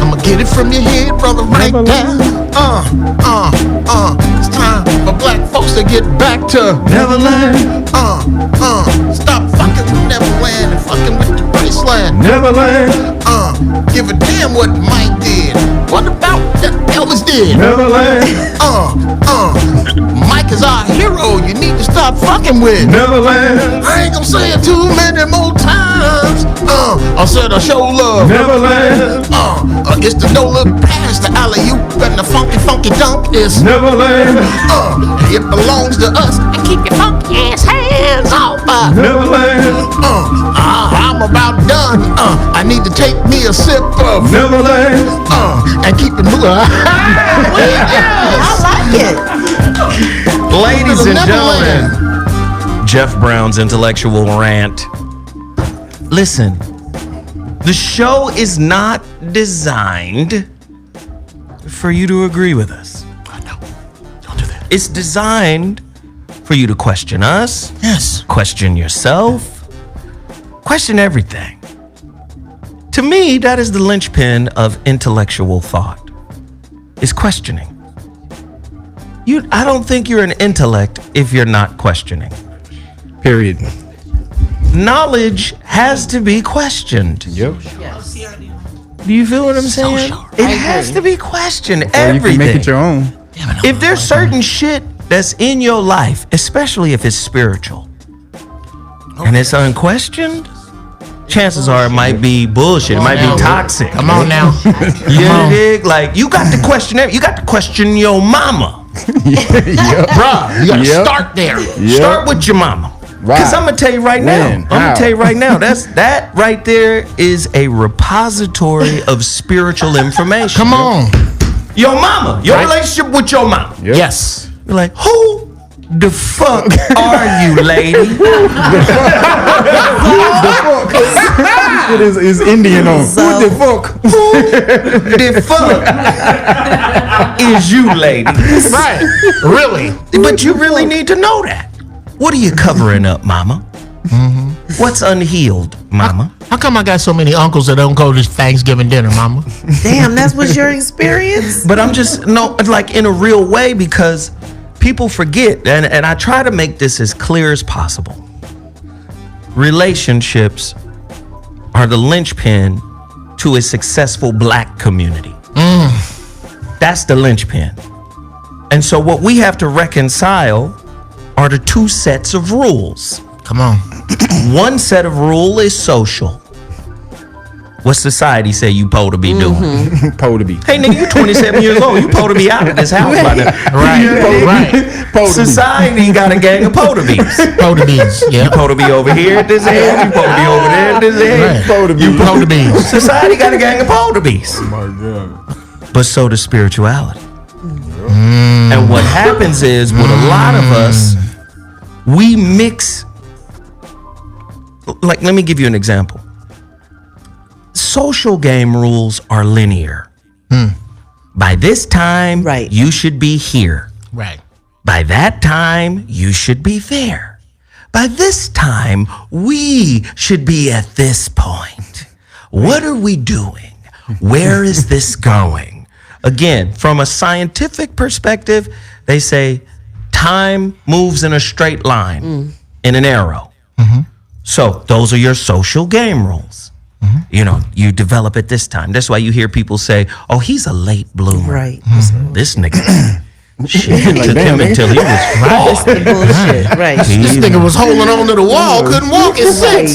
I'ma get it from your head, brother, right there. It's time for black folks to get back to Neverland, stop fucking with Neverland and fucking with the Graceland. Neverland, Give a damn what Mike did. What about that Elvis did? Neverland, Mike is our hero. You need to stop fucking with. Neverland, I ain't gonna say it too many more times. I said I show love. Neverland, It's the no look pass, the alley-oop, and the funky dunk is. Neverland, It belongs to us. And keep your funky ass hands off. Neverland, I'm about done. I need to take me a sip of. Neverland. And keep it moving. I like it. ladies and Neverland. gentlemen, Jeff Brown's intellectual rant. Listen, the show is not designed for you to agree with us. No, don't do that. It's designed for you to question us, Yes. question yourself, question everything. To me, that is the linchpin of intellectual thought, is questioning. I don't think you're an intellect if you're not questioning. Period. Knowledge has to be questioned. Yep. Do you feel what I'm saying? sharp. It has to be questioned. Or you can Everything. make it your own. If there's certain shit that's in your life, especially if it's spiritual, and it's unquestioned, chances are it might be bullshit. It might now. be toxic. Come on now. You dig? Like, you got to question it. You got to question your mama. Bruh, you gotta Yep. start there. Yep. Start with your mama. Right. Because I'm going to tell you right now. When? I'm going How? to tell you right now. That right there is a repository of spiritual information. Come on. Your mama. Your Right. relationship with your mama. Yep. Yes. You're like, who the fuck are you, lady? It is Indian on. Who the fuck? The fuck is you, lady? Right. Really. But you really need to know that. What are you covering up, mama? What's unhealed, mama? How come I got so many uncles that don't go to Thanksgiving dinner, mama? Damn, that was your experience? But I'm just, no, like in a real way, because people forget, and I try to make this as clear as possible. Relationships are the linchpin to a successful black community. That's the linchpin. And so what we have to reconcile are the two sets of rules. Come on. One set of rule is social. What society say you supposed to be doing? Po to be. Hey nigga, you 27 years old. You supposed to be out of this house by now. Right. Po to be. Society got a gang of potabees. Poda beans. You Yeah. supposed to be over here at this end. You supposed to be over there at this end. Right. Po to be. You Poda beans. Society got a gang of potabees. Oh my God. But so does spirituality. And what happens is, with a lot of us, we mix. Like, let me give you an example. Social game rules are linear. By this time, Right. you should be here. Right. By that time, you should be there. By this time, we should be at this point. What are we doing? Where is this going? Again, from a scientific perspective, they say time moves in a straight line, in an arrow. So those are your social game rules. You know, you develop at this time. That's why you hear people say, oh, he's a late bloomer. Right. This nigga, Shit, Like, took damn, him nigga. until he was That's the bullshit, right? This nigga was holding on to the wall, couldn't walk at 6.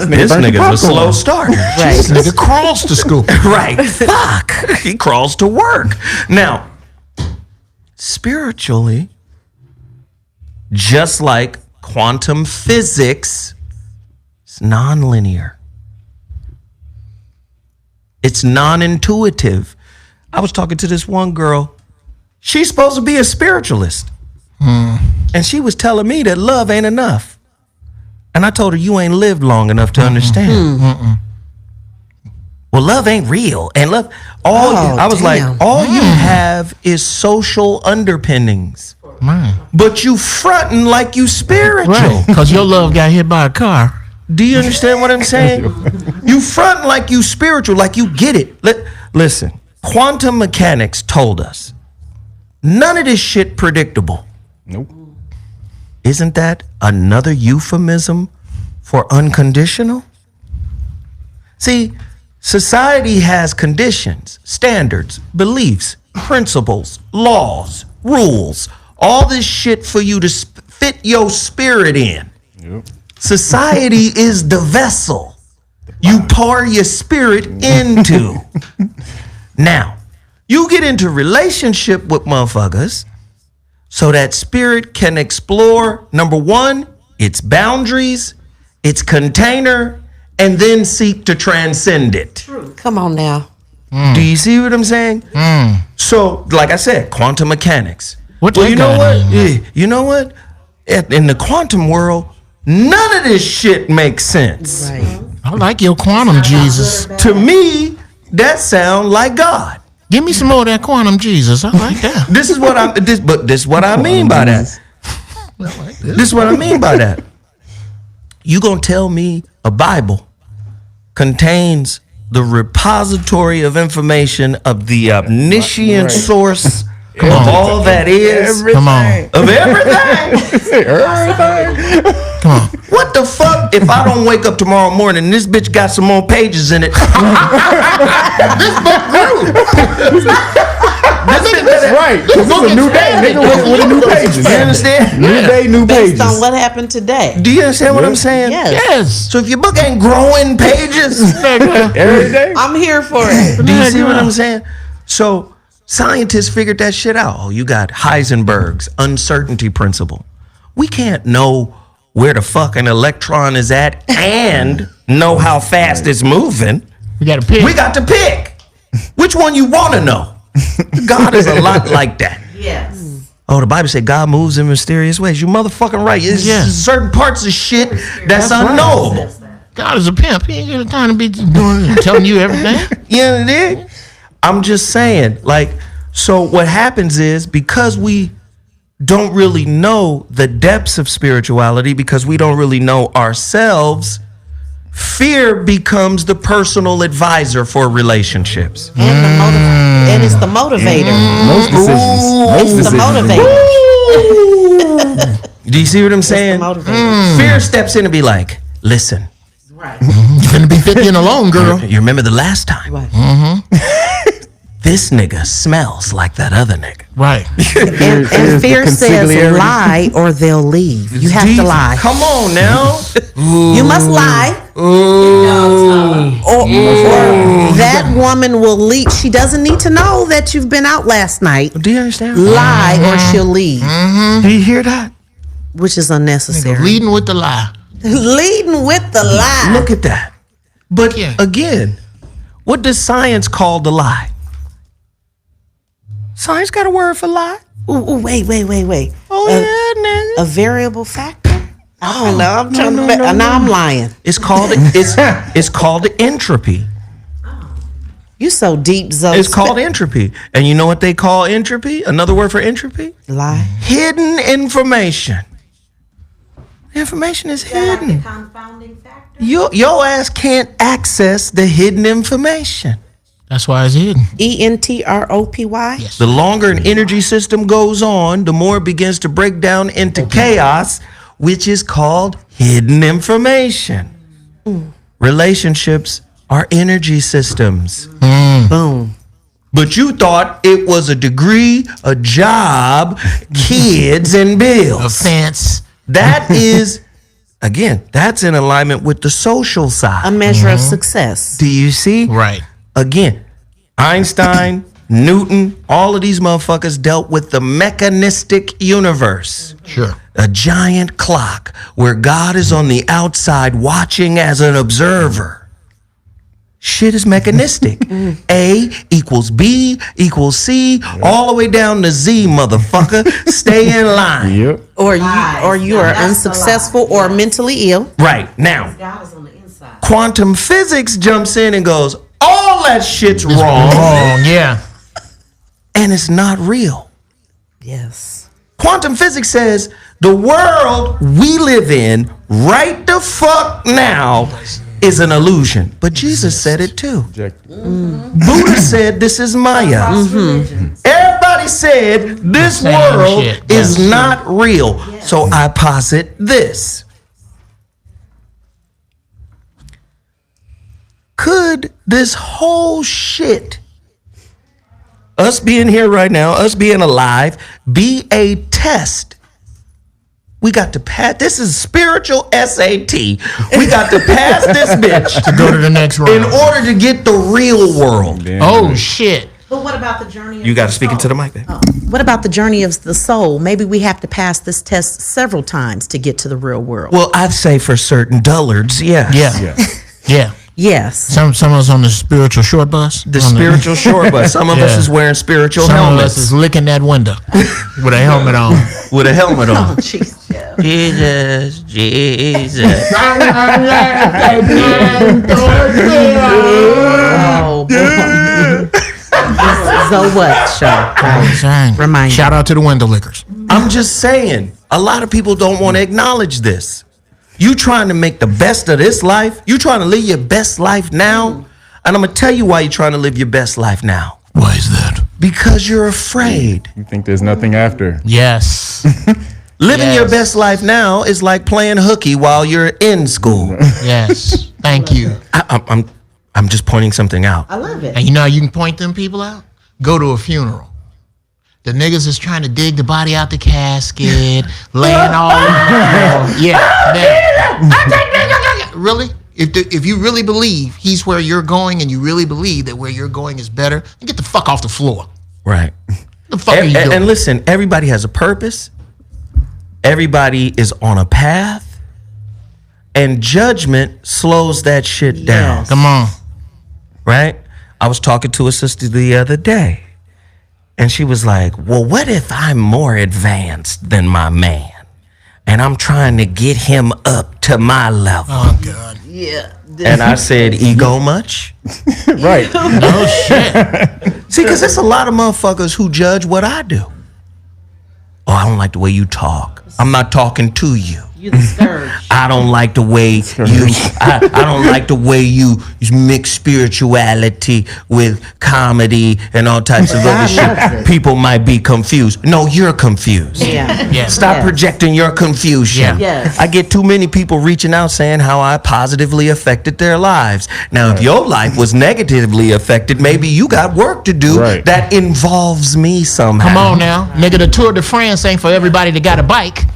This nigga's a slow starter. This nigga crawls to school. Right. Fuck. He crawls to work. Now, spiritually, just like quantum physics, it's nonlinear. It's non-intuitive. I was talking to this one girl. She's supposed to be a spiritualist. And she was telling me that love ain't enough. And I told her, you ain't lived long enough to understand. Well, love ain't real. And love, I was like, all you have is social underpinnings. But you fronting like you spiritual. Right, because your love got hit by a car. Do you understand what I'm saying? You front like you spiritual, like you get it. Listen, quantum mechanics told us none of this shit predictable. Nope. Isn't that another euphemism for unconditional? See, society has conditions, standards, beliefs, principles, laws, rules, all this shit for you to fit your spirit in. Yep. Society is the vessel you pour your spirit into. Now, you get into relationship with motherfuckers so that spirit can explore, number one, its boundaries, its container, and then seek to transcend it. Come on now. Do you see what I'm saying? So, like I said, quantum mechanics. What Well, that you know guy what? mean? Yeah, you know what? In the quantum world, none of this shit makes sense. Right. I like your quantum Jesus. To me, that sound like God. Give me some more of that quantum Jesus. I like that. This is what this is what I mean by that. This is what I mean by that. You gonna tell me a Bible contains the repository of information of the omniscient source of all that is Come on. of everything? Come on. What the fuck if I don't wake up tomorrow morning and this bitch got some more pages in it? That's right. This is a new day, nigga, with a new pages. You understand? New day, new pages. Based on what happened today. Do you understand what I'm saying? Yes. Yes. So if your book ain't growing pages, Every day. I'm here for it. do you see what I'm saying? So scientists figured that shit out. Oh, you got Heisenberg's uncertainty principle. We can't know where the fucking electron is at and know how fast it's moving. We got to pick. We got to pick which one you want to know. God is a lot like that. Yes. Oh, the Bible said God moves in mysterious ways. You motherfucking right. It's certain parts of shit that's unknowable. God is a pimp. He ain't got time to be doing telling you everything. You know what I mean? I'm just saying, like, so what happens is because we don't really know the depths of spirituality, because we don't really know ourselves, fear becomes the personal advisor for relationships. And it's the motivator. Most decisions. Most It's the decisions. motivator. Do you see what I'm saying? The motivator. Fear steps in and be like, listen, You're going to be 50 and alone, girl. you remember the last time? Right. This nigga smells like that other nigga. Right. And fear says consigliarity. lie or they'll leave. You have to Jesus, lie. Come on now. You must lie. Or that woman will leave. She doesn't need to know that you've been out last night. Do you understand? Lie or she'll leave, Do you hear that? which is unnecessary. Leading with the lie. Leading with the lie. Look at that. But Yeah. again, what does science call the lie? Science got a word for lie? Ooh, wait. Oh, yeah, nigga. A variable factor? I don't know. I'm trying to. Now I'm lying. It's called it's called entropy. You so deep, Zoe. It's called entropy. And you know what they call entropy? Another word for entropy? lie. Hidden information. Information is hidden. Confounding factor. Your ass can't access the hidden information. That's why it's hidden. ENTROPY. Yes. The longer an energy system goes on, the more it begins to break down into chaos, which is called hidden information. Relationships are energy systems. Boom. But you thought it was a degree, a job, kids, and bills. Offense. That is, again, that's in alignment with the social side. A measure of success. Do you see? Right. Again, Einstein, Newton, all of these motherfuckers dealt with the mechanistic universe. Sure. A giant clock where God is on the outside watching as an observer. Shit is mechanistic. A equals B equals C, all the way down to Z, motherfucker. Stay in line. Yep. Or you are unsuccessful or mentally ill. Right. Now, God is on the inside. quantum physics jumps in and goes, all that shit's wrong. Wrong. Yeah. And it's not real. Yes. Quantum physics says the world we live in right the fuck now is an illusion. But Jesus said it too. Buddha said this is Maya. Everybody said this Same world shit, is yes. not real. So I posit this. Could this whole shit, us being here right now, us being alive, be a test? We got to pass. This is spiritual SAT. We got to pass this bitch To go to the next round. in order to get the real world. Oh, shit. But what about the journey of You got to the speak into soul? the mic, baby. What about the journey of the soul? Maybe we have to pass this test several times to get to the real world. Well, I'd say for certain dullards, yes. Yeah. Yeah. Yes. Some of us on the spiritual short bus. The spiritual short bus. Some of us Yeah. is wearing spiritual Some of helmets us is licking that window with a helmet on. with a helmet on. Jesus. Jesus, Jesus. Oh, boy. ZoWhat show. Dang. Remind Shout out to the window lickers. I'm just saying, a lot of people don't want to acknowledge this. You trying to make the best of this life? You trying to live your best life now? And I'm going to tell you why you're trying to live your best life now. Why is that? Because you're afraid. You think there's nothing after? Yes. Living your Yes. best life now is like playing hooky while you're in school. Yes. Thank you. I'm just pointing something out. I love it. And you know how you can point them people out? Go to a funeral. The niggas is trying to dig the body out the casket, laying all Really? If you really believe he's where you're going and you really believe that where you're going is better, then get the fuck off the floor. Right. The fuck are you doing? And listen, everybody has a purpose. Everybody is on a path. And judgment slows that shit down. Come on. Right? I was talking to a sister the other day. And she was like, well, what if I'm more advanced than my man? And I'm trying to get him up to my level. Oh, God. Yeah. And I said, ego much? Right. No shit. See, because there's a lot of motherfuckers who judge what I do. Oh, I don't like the way you talk. I'm not talking to you. You the scourge. I don't like the way you. I don't like the way you mix spirituality with comedy and all types of other shit. People might be confused. No, you're confused. Yeah. Yeah. Stop Yes. projecting your confusion. Yeah. Yes. I get too many people reaching out saying how I positively affected their lives. Now, if your life was negatively affected, maybe you got work to do Right. that involves me somehow. Come on now. Nigga, the Tour de France ain't for everybody that got a bike.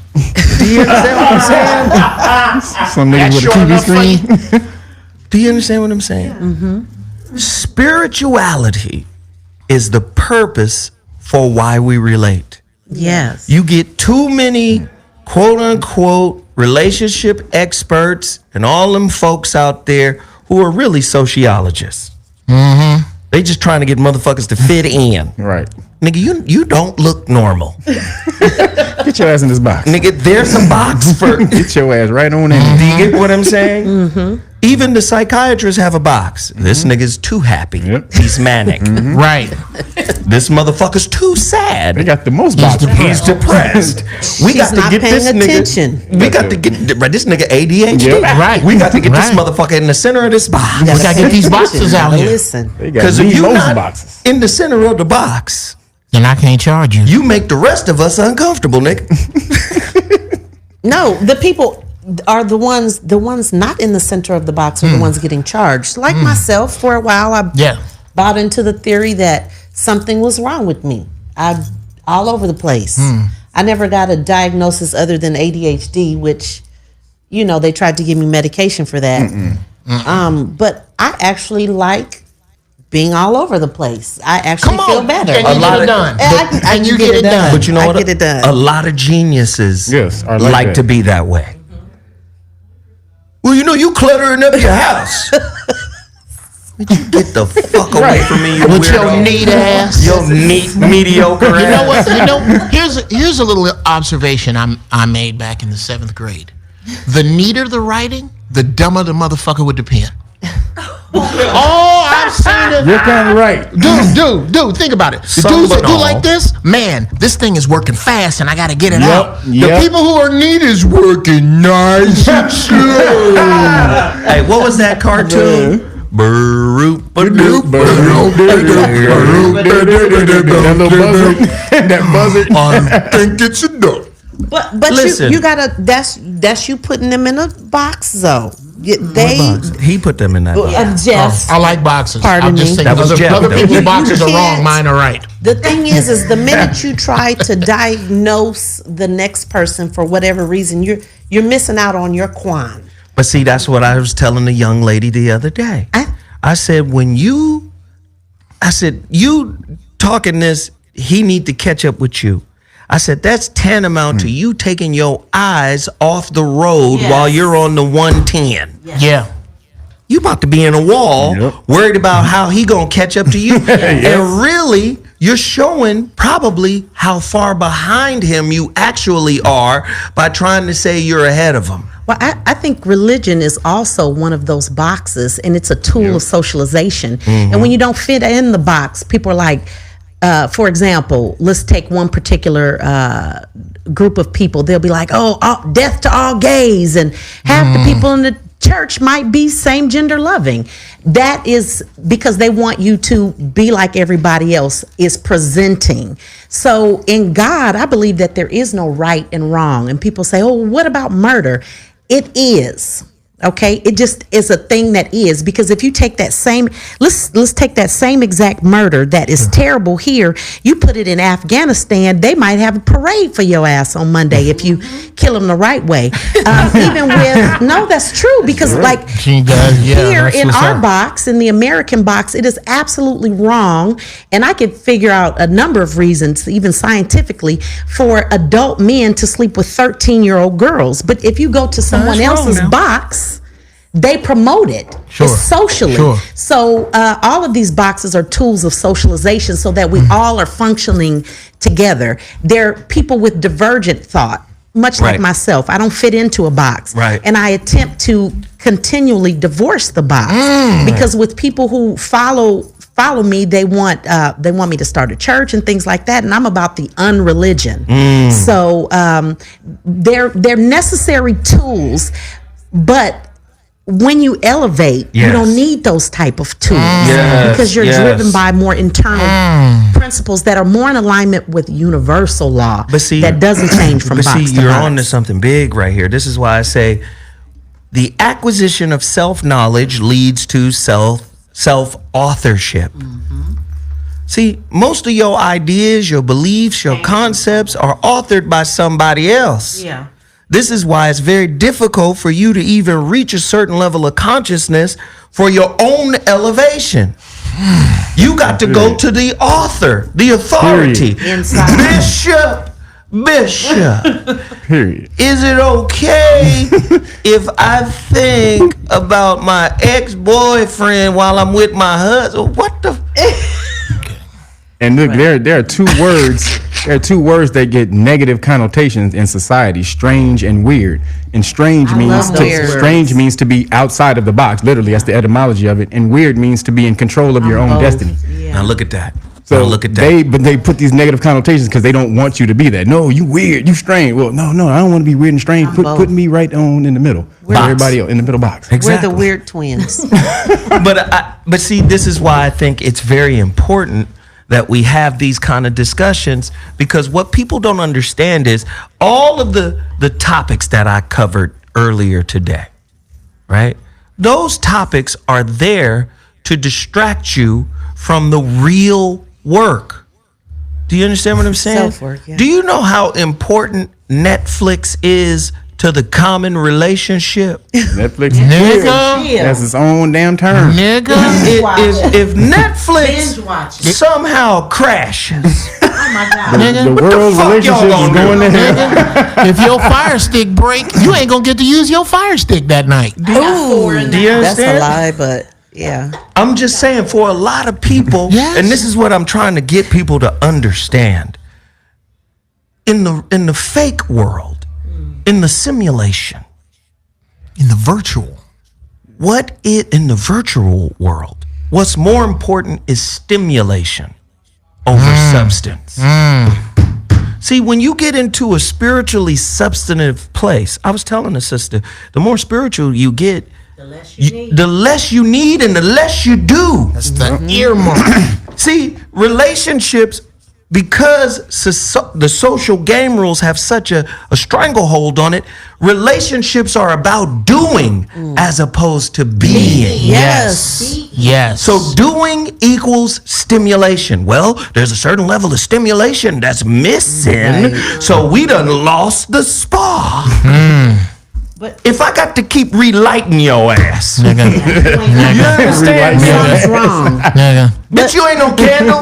Do you understand what I'm saying? Some niggas with a short TV enough for screen. Do you understand what I'm saying? Spirituality is the purpose for why we relate. Yes. You get too many quote unquote relationship experts and all them folks out there who are really sociologists. They just trying to get motherfuckers to fit in. Right. Nigga, you don't look normal. Get your ass in this box. Nigga, there's a box for. Get your ass right on in. Do you get what I'm saying? Even the psychiatrists have a box. This nigga's too happy. Yep. He's manic. Right. This motherfucker's too sad. They got the most boxes. He's depressed. We got to not get this paying attention. nigga. We got to get right, this nigga ADHD. Yep. Right. We got to get this Right. motherfucker in the center of this box. We gotta get these boxes out Gotta here. Listen. They got Because if the you're most not boxes. in the center of the box, Then I can't charge you. you make the rest of us uncomfortable, nigga. No, the people are the ones not in the center of the box are the ones getting charged. Like myself, for a while, I Yeah. bought into the theory that something was wrong with me. I all over the place. I never got a diagnosis other than ADHD, which, you know, they tried to give me medication for that. But I actually like being all over the place. I actually feel better. And you get it done. And you get it done. But you know what? Get it done. A lot of geniuses are like that. to be that way. Well, you know, you cluttering up your house. Would you get the fuck away from me, you With weirdo? your neat ass. Your neat, mediocre ass. You know what? You know, here's a little observation I made back in the 7th grade. The neater the writing, the dumber the motherfucker with the pen. Oh, I've seen it. You're kind of right. Dude, think about it. The Some dudes that but do all. like this, man, this thing is working fast and I got to get it Yep, out. yep. The people who are neat is working nice and slow. Hey, what was that cartoon? Baroop, badoop, That little buzzard. That buzzard. I think it's enough. But Listen. you gotta that's you putting them in a box though. They He put them in that box. Jeff. I like boxes. Pardon I'm just me. saying That was other, Jeff, other though. people's You boxes are wrong, can't- mine are right. The thing is the minute you try to diagnose the next person for whatever reason, you're missing out on your quan. But see, that's what I was telling the young lady the other day. I said, you talking this, he need to catch up with you. I said, that's tantamount to you taking your eyes off the road while you're on the 110. Yeah. You about to be in a wall, Yep. worried about how he gonna catch up to you. And really, you're showing probably how far behind him you actually are by trying to say you're ahead of him. Well, I think religion is also one of those boxes, and it's a tool of socialization. And when you don't fit in the box, people are like, for example, let's take one particular group of people. They'll be like, death to all gays. And half the people in the church might be same gender loving. That is because they want you to be like everybody else is presenting. So in God, I believe that there is no right and wrong. And people say, oh, what about murder? It is. Okay, it just is a thing that is, because if you take that same, let's take that same exact murder that is terrible here, you put it in Afghanistan, they might have a parade for your ass on Monday if you kill them the right way. Even with, no, that's true, because like here in our box, in the American box, it is absolutely wrong, and I could figure out a number of reasons, even scientifically, for adult men to sleep with 13-year-old girls. But if you go to someone else's box, they promote it. Sure. It's socially. Sure. So all of these boxes are tools of socialization so that we all are functioning together. They're people with divergent thought, much like myself. I don't fit into a box. Right. And I attempt to continually divorce the box because with people who follow me, they want me to start a church and things like that, and I'm about the unreligion. So they're necessary tools, but when you elevate, you don't need those type of tools because you're driven by more internal principles that are more in alignment with universal law. But see, that doesn't change from box to box. You're on to something big right here. This is why I say the acquisition of self-knowledge leads to self-authorship. See, most of your ideas, your beliefs, your concepts are authored by somebody else. Yeah. This is why it's very difficult for you to even reach a certain level of consciousness for your own elevation. You got to go to the author, the authority. Bishop. Period. Is it okay if I think about my ex-boyfriend while I'm with my husband? What the? And look, there are two words. There are two words that get negative connotations in society: strange and weird. And strange means to be outside of the box. Literally, that's the etymology of it. And weird means to be in control of your own destiny. Now look at that. So now look at that. They put these negative connotations because they don't want you to be that. No, you weird, you strange. Well, no, I don't want to be weird and strange. Put me right on in the middle. Everybody else in the middle box. Exactly. We're the weird twins. But see, this is why I think it's very important that we have these kind of discussions, because what people don't understand is all of the topics that I covered earlier today, right? Those topics are there to distract you from the real work. Do you understand what I'm saying? Self-work, yeah. Do you know how important Netflix is to the common relationship? Netflix. Nigga. That's its own damn term. Nigga. If Netflix Binge watching. somehow crashes, Oh my God. Nigga. The world's fuck relationship y'all is gonna going do? to hell. If your fire stick break, you ain't gonna get to use your fire stick that night. do you That's a understand? lie, but yeah. I'm just saying, for a lot of people, Yes. and this is what I'm trying to get people to understand. In the fake world, in the simulation, In the virtual. in the virtual world, what's more important is stimulation over substance. See, when you get into a spiritually substantive place, I was telling the sister, the more spiritual you get, the less you need and the less you do. That's the earmark. See, relationships, because the social game rules have such a stranglehold on it, relationships are about doing as opposed to being. Yes. Yes. So doing equals stimulation. Well, there's a certain level of stimulation that's missing. So we done lost the spa. But If I got to keep relighting your ass, Nigga. you understand? something's wrong. Nigga. But you ain't no candle.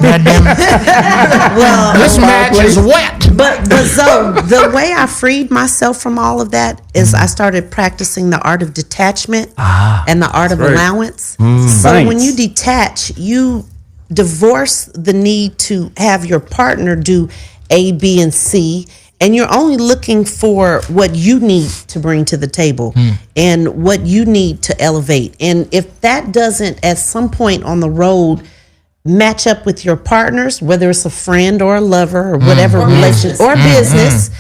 Well, This match is wet. but Zoe, the way I freed myself from all of that is I started practicing the art of detachment and the art of right. allowance. So Thanks. when you detach, you divorce the need to have your partner do A, B, and C, and you're only looking for what you need to bring to the table and what you need to elevate. And if that doesn't, at some point on the road, match up with your partners, whether it's a friend or a lover or whatever relation or business,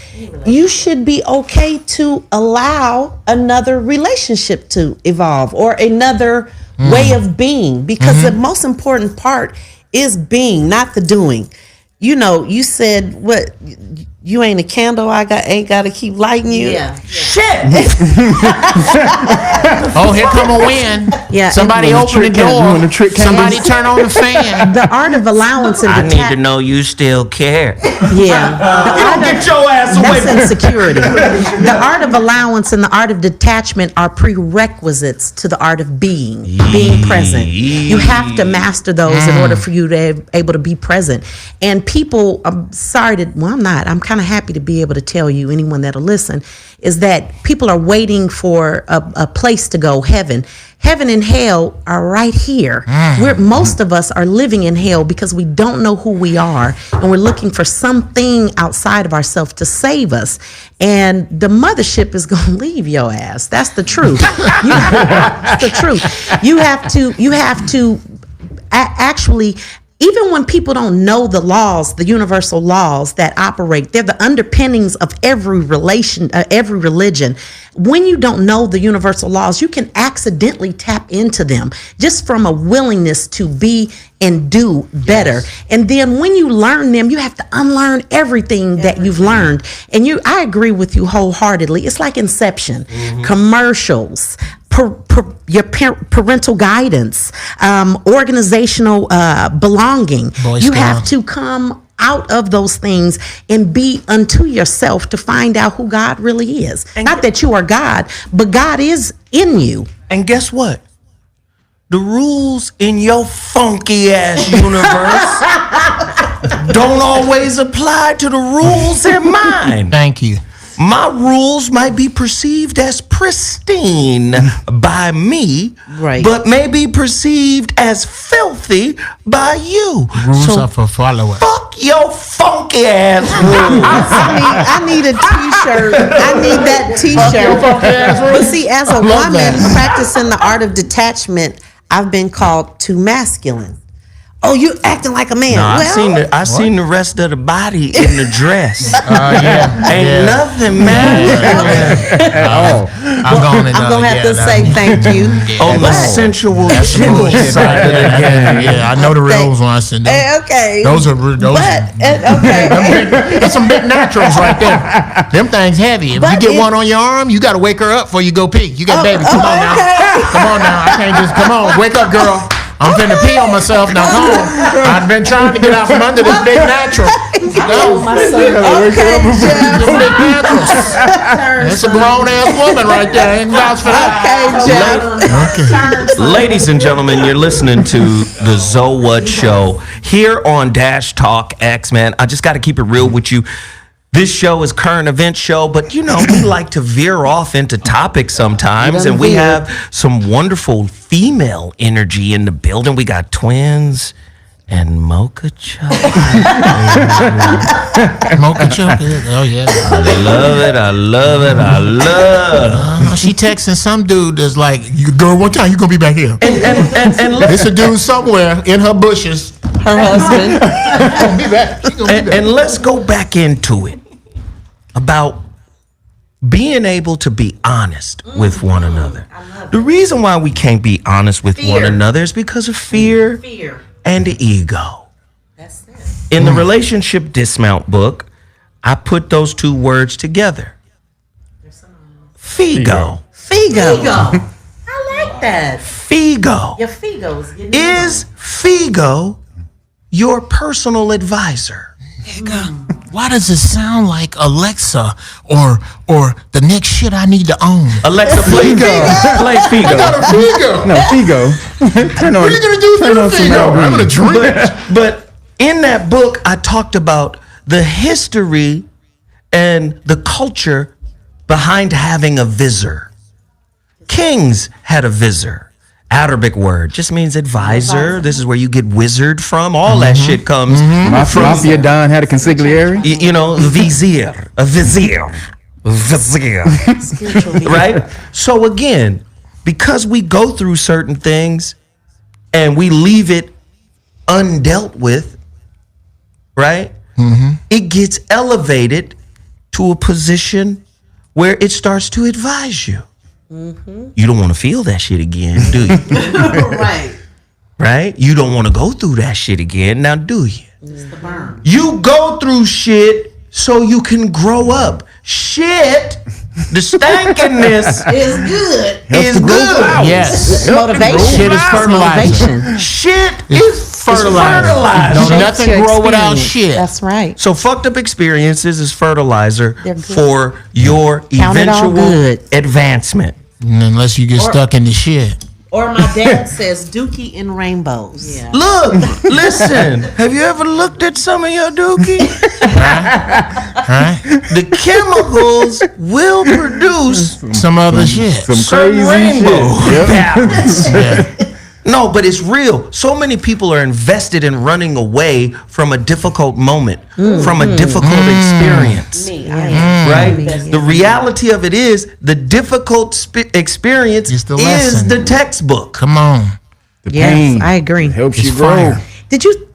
you should be okay to allow another relationship to evolve or another way of being, because the most important part is being, not the doing. You know, you said what, you ain't a candle, ain't got to keep lighting you. Yeah. Shit. Oh, here come a wind. Yeah, Somebody and- open the You want door. the trick Somebody candles? turn on the fan. The art of allowance and I need to know you still care. Yeah. The art of- Get your ass away That's from insecurity. The art of allowance and the art of detachment are prerequisites to the art of being present. You have to master those in order for you to be able to be present. And people, I'm kind of happy to be able to tell you, anyone that'll listen, is that people are waiting for a place to go, heaven. Heaven and hell are right here. Most of us are living in hell because we don't know who we are, and we're looking for something outside of ourselves to save us. And the mothership is going to leave your ass. That's the truth. That's the truth. You have to actually. Even when people don't know the laws, the universal laws that operate, they're the underpinnings of every religion. When you don't know the universal laws, you can accidentally tap into them just from a willingness to be and do better. And then when you learn them, you have to unlearn everything that you've learned. And I agree with you wholeheartedly. It's like Inception, commercials, your parental guidance, organizational belonging. You have to come out of those things and be unto yourself to find out who God really is. Not that you are God, but God is in you. And guess what? The rules in your funky ass universe don't always apply to the rules in mine. Thank you. My rules might be perceived as pristine by me, Right. but may be perceived as filthy by you. Rules So are for followers. fuck your funky ass rules. I need a t-shirt. I need that t-shirt. But see, as a love woman that. practicing the art of detachment, I've been called too masculine. Oh, you acting like a man. No, Well, I seen the rest of the body in the dress. Yeah. Ain't nothing, man. I'm gonna have to say thank you. On the sensual gentle side of the game. Yeah, I know the rules when I said that. Okay. Those are Okay. That's some big naturals right there. Them things heavy. If But you get it- one on your arm, you got to wake her up before you go pee. You got baby. Come on now. okay. Come on now. I can't just come on. Wake up, girl. I'm finna pee on myself now. Come on. I've been trying to get out from under this big mattress. No. This big mattress. That's a grown ass woman right there. Ain't vouch for that. Okay. Ladies and gentlemen, you're listening to the ZoWhat show here on Dash Talk X, man. I just got to keep it real with you. This show is current event show, but you know, we like to veer off into topics sometimes, and we have some wonderful female energy in the building. We got twins and Mocha Chocolate. Mocha Chocolate. Oh, yeah. I love it. I love it. I love. She texting some dude that's like, girl, what time you gonna be back here? And It's a dude somewhere in her bushes. Her husband. Gonna be back. She gonna be back. and let's go back into it about being able to be honest with one another. The reason why we can't be honest with one another is because of fear and the ego. That's it. In the relationship dismount book, I put those two words together. Figo. Figo. I like that. Figo. Your Figo's getting Is Figo your personal advisor? Why does it sound like Alexa or the next shit I need to own? Alexa, play Figo. Play Figo. Figo. No, Figo. Turn on. What are you gonna do turn for on some Figo? I'm gonna Figo. drink. But in that book, I talked about the history and the culture behind having a visor. Kings had a visor. Arabic word just means advisor. This is where you get wizard from. All that shit comes from, Mafia Don had a consigliere. you know, vizier, a vizier, right? So again, because we go through certain things and we leave it undealt with, right? It gets elevated to a position where it starts to advise you. You don't want to feel that shit again, do you? Right. Right? You don't want to go through that shit again, now do you? It's the burn. You go through shit so you can grow up. Shit, the stankiness It's good. is good. Yes. Motivation. Shit is fertilizer. Motivation. Shit is fertilizer. Don't Shapes nothing your grow without experience. shit. That's right. So fucked up experiences is fertilizer They're good. for your Count it all eventual good. advancement. Unless you get stuck in the shit. Or my dad says dookie and rainbows. Yeah. Look, listen. Have you ever looked at some of your dookie? Right? The chemicals will produce Some other shit. Some certain crazy rainbow shit. Yep. patterns. Yeah. No, but it's real. So many people are invested in running away from a difficult moment, from a difficult experience. Me, I am. Right? The reality of it is the difficult experience It's the is lesson. the textbook. Come on. The Yes, pain I agree. helps It's you grow. fire.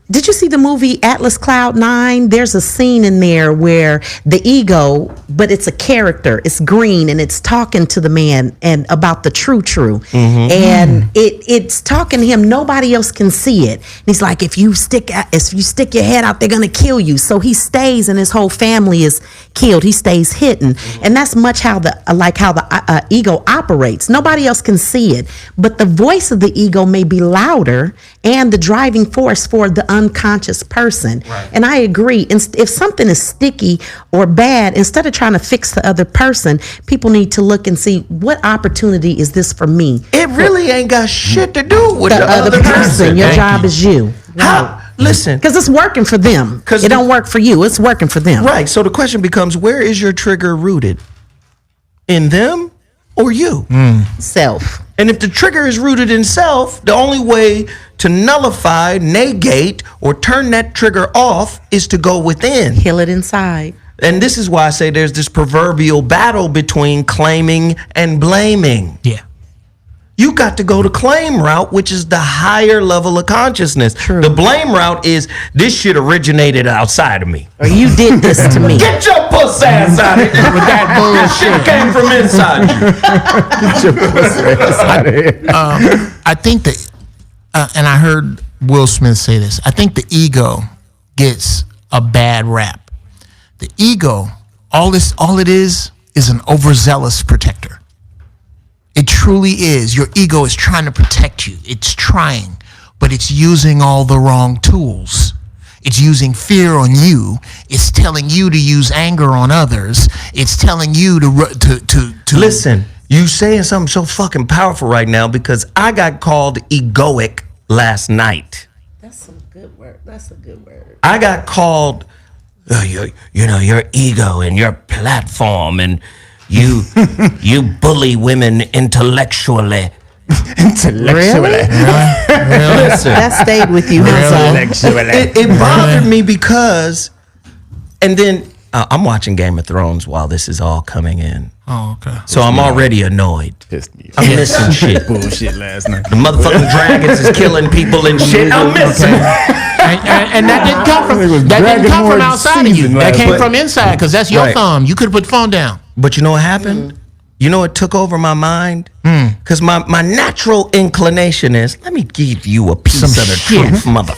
Did you see the movie Atlas Cloud 9? There's a scene in there where the ego, but it's a character, it's green, and it's talking to the man and about the true. And it's talking to him. Nobody else can see it. And he's like, if you stick your head out, they're gonna kill you. So he stays, and his whole family is killed. He stays hidden, and that's much how the ego operates. Nobody else can see it, but the voice of the ego may be louder and the driving force for the unconscious person. And I agree. If something is sticky or bad, instead of trying to fix the other person, people need to look and see, what opportunity is this for me? It really ain't got shit to do with The other person. Your Thank job you. is you. How? Listen. Because it's working for them. 'Cause It don't work for you. It's working for them. Right. So the question becomes, where is your trigger rooted? In them or you? Self. And if the trigger is rooted in self, the only way to nullify, negate, or turn that trigger off is to go within. Heal it inside. And this is why I say there's this proverbial battle between claiming and blaming. Yeah. You got to go the claim route, which is the higher level of consciousness. True. The blame route is, this shit originated outside of me. Or you did this to me. Get your pussy ass out of here with that bullshit. Shit came from inside you. I think that, and I heard Will Smith say this, I think the ego gets a bad rap. The ego, all it is an overzealous protector. It truly is. Your ego is trying to protect you. It's trying. but it's using all the wrong tools. It's using fear on you. It's telling you to use anger on others. It's telling you to Listen, you saying something so fucking powerful right now because I got called egoic last night. That's some good word. That's a good word. I got called, your ego and your platform, and you bully women intellectually. Intellectually. Listen, That stayed with you, huh? it bothered me because, and then I'm watching Game of Thrones while this is all coming in. Oh, okay. So I'm already annoyed. Pissed me off. I'm missing shit. Bullshit last night. The motherfucking dragons is killing people and shit. I'm missing. And that didn't come from It was outside of you. season That last came night. from inside because that's your Right. thumb. You could have put the phone down. But you know what happened? You know what took over my mind? Because my natural inclination is, let me give you a piece Some of the shit. truth, mother.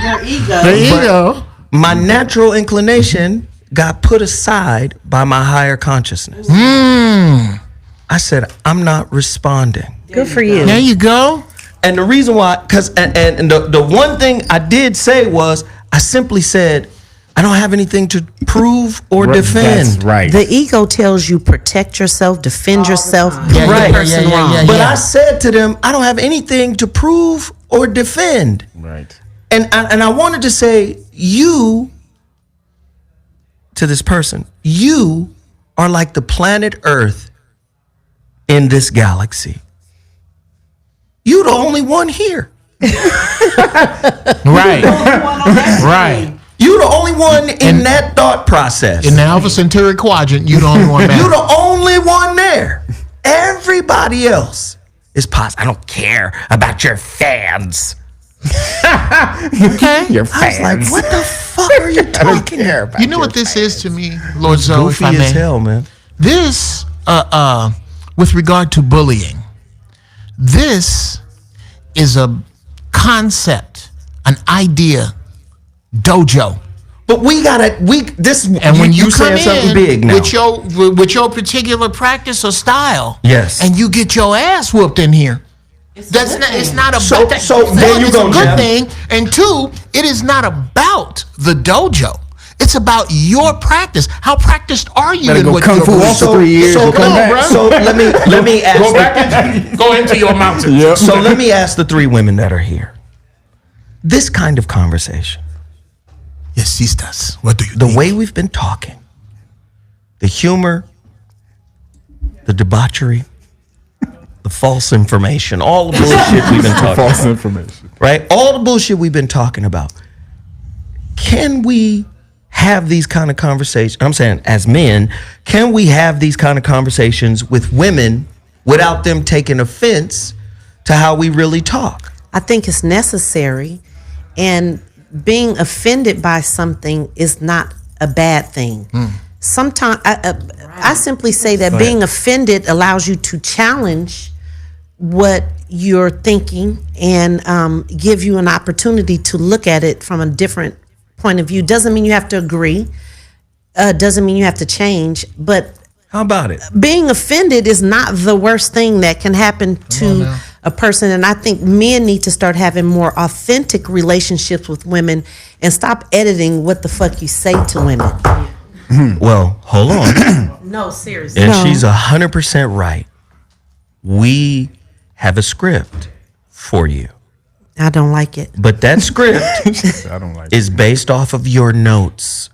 Your ego. There you go. My natural inclination got put aside by my higher consciousness. I said, I'm not responding. Good for you. There you go. And the reason why, because and the one thing I did say was, I simply said, I don't have anything to prove or defend. That's right. The ego tells you protect yourself, defend yourself, prove Yeah, the yeah, person yeah, wrong. yeah, But yeah. I said to them, I don't have anything to prove or defend. Right. And I wanted to say, you, to this person, you are like the planet Earth in this galaxy. You the only one here. Right. Right. You the only one in that thought process. In the Alpha Centauri quadrant, you the only one You back. the only one there. Everybody else is positive. I don't care about your fans. Okay. Your I was like, fans. what the fuck are you talking about? You know what this is to me, Lord Zoe, if Goofy I may? as hell, man. This, with regard to bullying, this is a concept, an idea, dojo. But this And when you come saying something in big now. with your particular practice or style, Yes. and you get your ass whooped in here, it's not about So- that. so there you It's go, a good Jeff. thing, and two, it is not about the dojo. It's about your practice. How practiced are you Better in go what kung you're fu doing? off for 3 years and come back. So let me ask. Go into your mountain. Yep. So let me ask the three women that are here. This kind of conversation, Yes, sisters. What do you the think? way we've been talking, the humor, the debauchery, the false information, all the bullshit we've been talking False about, information. right? All the bullshit we've been talking about. Can we have these kind of conversations? I'm saying, as men, can we have these kind of conversations with women without them taking offense to how we really talk? I think it's necessary, and being offended by something is not a bad thing. Sometimes I simply say that being offended allows you to challenge what you're thinking and give you an opportunity to look at it from a different point of view. Doesn't mean you have to agree. Doesn't mean you have to change. But How about it? being offended is not the worst thing that can happen to a person. And I think men need to start having more authentic relationships with women and stop editing what the fuck you say to women. Well, hold on. No, seriously. And she's 100% right. We have a script for you. I don't like it. But that script I don't like is based off of your notes.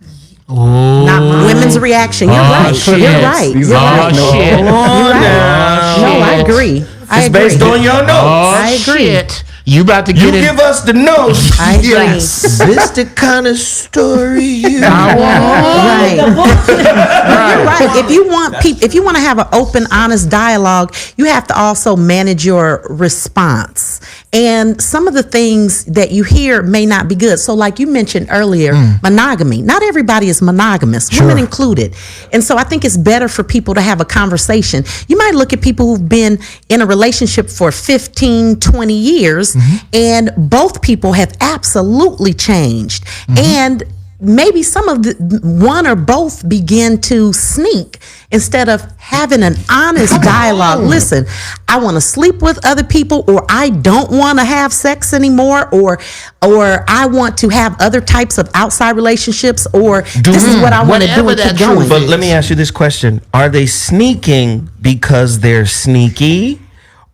Not mine. Women's reaction. You're right. shit. You're right. These You're are right. no. shit. You're right. No, I agree. I It's agree. based on your notes. I agree. Shit. You about to You get give us the notes. I agree. This the kind of story you Right. You're right. If you want if you want to have an open, honest dialogue, you have to also manage your response. And some of the things that you hear may not be good. So, like you mentioned earlier, monogamy. Not everybody is monogamous, women included. And so, I think it's better for people to have a conversation. You might look at people who've been in a relationship for 15, 20 years, and both people have absolutely changed. And maybe some of the one or both begin to sneak instead of having an honest dialogue. Listen, I want to sleep with other people, or I don't want to have sex anymore, or I want to have other types of outside relationships, or this is what I want to do and keep going. But let me ask you this question. Are they sneaking because they're sneaky?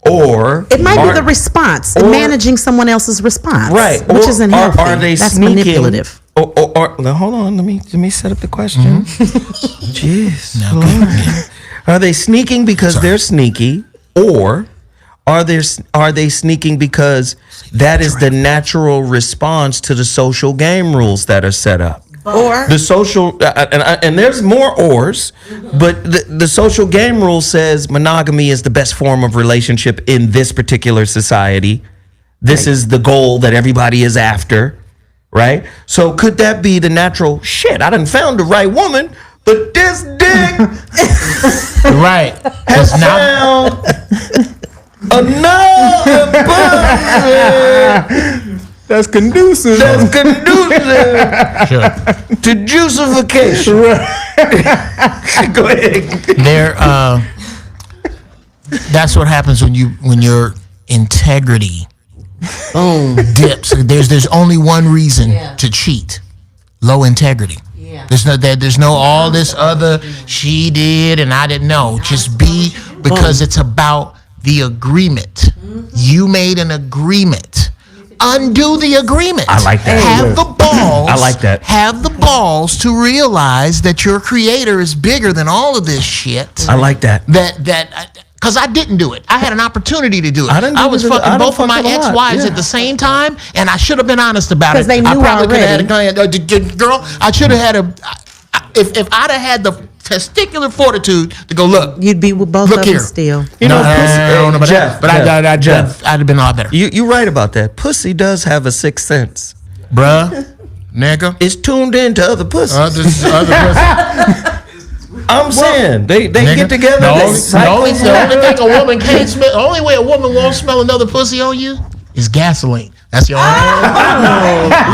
Or it might be the response, managing someone else's response, right? Which isn't healthy. Are they That's sneaking, manipulative. Or now, hold on, let me set up the question. Jeez, are they sneaking because they're sneaky, or are they sneaking because that is the natural response to the social game rules that are set up? Or the social and there's more ors, but the social game rule says monogamy is the best form of relationship in this particular society. This is the goal that everybody is after, right? So could that be the natural shit? I done found the right woman, but this dick Right. has found another person That's conducive. that's conducive to juicification. Go ahead. That's what happens when your integrity dips. There's only one reason to cheat: low integrity. There's no all this other she did and I didn't know. Just be, because it's about the agreement. You made an agreement. Undo the agreement. I like that. Have the balls. I like that. Have the balls to realize that your creator is bigger than all of this shit. I like that. Because I didn't do it. I had an opportunity to do it. I was I fucking done both of my fucked a lot. ex-wives Yeah. at the same time, and I should have been honest about it. 'Cause they knew I probably could already. have had girl, I should have had if I'd have had the testicular fortitude to go, look, you'd be with both Look of here. them still. You know, I don't know about Jeff, that, but I'd have been a lot better. You're right about that. Pussy does have a sixth sense. Bruh, nigga. It's tuned into other pussies. Other pussy. I'm saying they Nigga, get together. The they only cycle thing a woman can't smell. The only way a woman won't smell another pussy on you is gasoline. That's your only.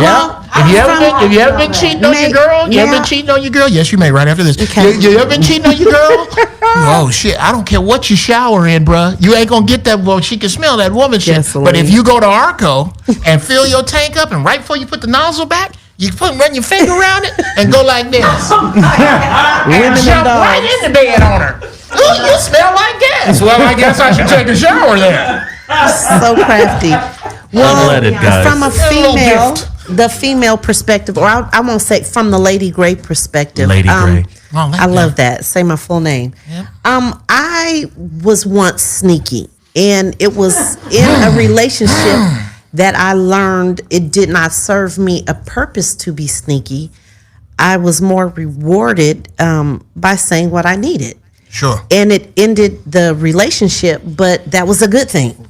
Yeah. If you ever been cheating on your girl, Yes, you may. Right after this, Okay. you ever been cheating on your girl? Oh shit! I don't care what you shower in, bruh. You ain't gonna get that. Well, she can smell that woman shit. Gasoline. But if you go to Arco and fill your tank up, and right before you put the nozzle back, you run your finger around it and go like this, and jump right in the bed on her. Ooh, you smell like gas. Well, I guess I should take a shower then. So crafty. Unleaded, guys. From a little female, gift. the female perspective, or I won't say from the Lady Grey perspective. Lady Grey. Oh, I love that. Say my full name. Yep. I was once sneaky, and it was in a relationship that I learned it did not serve me a purpose to be sneaky. I was more rewarded by saying what I needed. Sure. And it ended the relationship, but that was a good thing.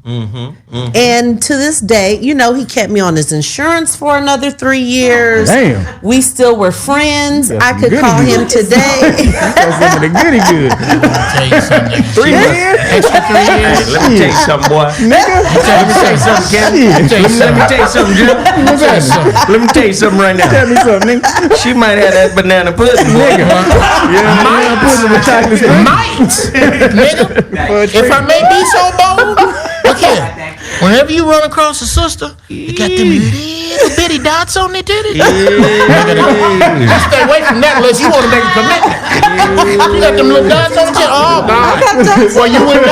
And to this day, he kept me on his insurance for another 3 years. Damn. We still were friends. Yeah, I could goody call good. him today. That's some of the goody good. Let me tell you something. 3 years? Extra 3 years. Let me tell you something, boy. Nigga. Let me tell you something, Kevin. Let me tell you something, Jim. Let me tell you something right Tell now. me something, nigga. She might have that banana pussy, boy. Yeah, I'm putting with chocolate spread. Might, nigga. If I may be so bold, look here. Whenever you run across a sister, you got them little bitty dots on their titties. Stay away from that unless you want to make a commitment. You got them little dots on your titties. Oh, God. Well, you went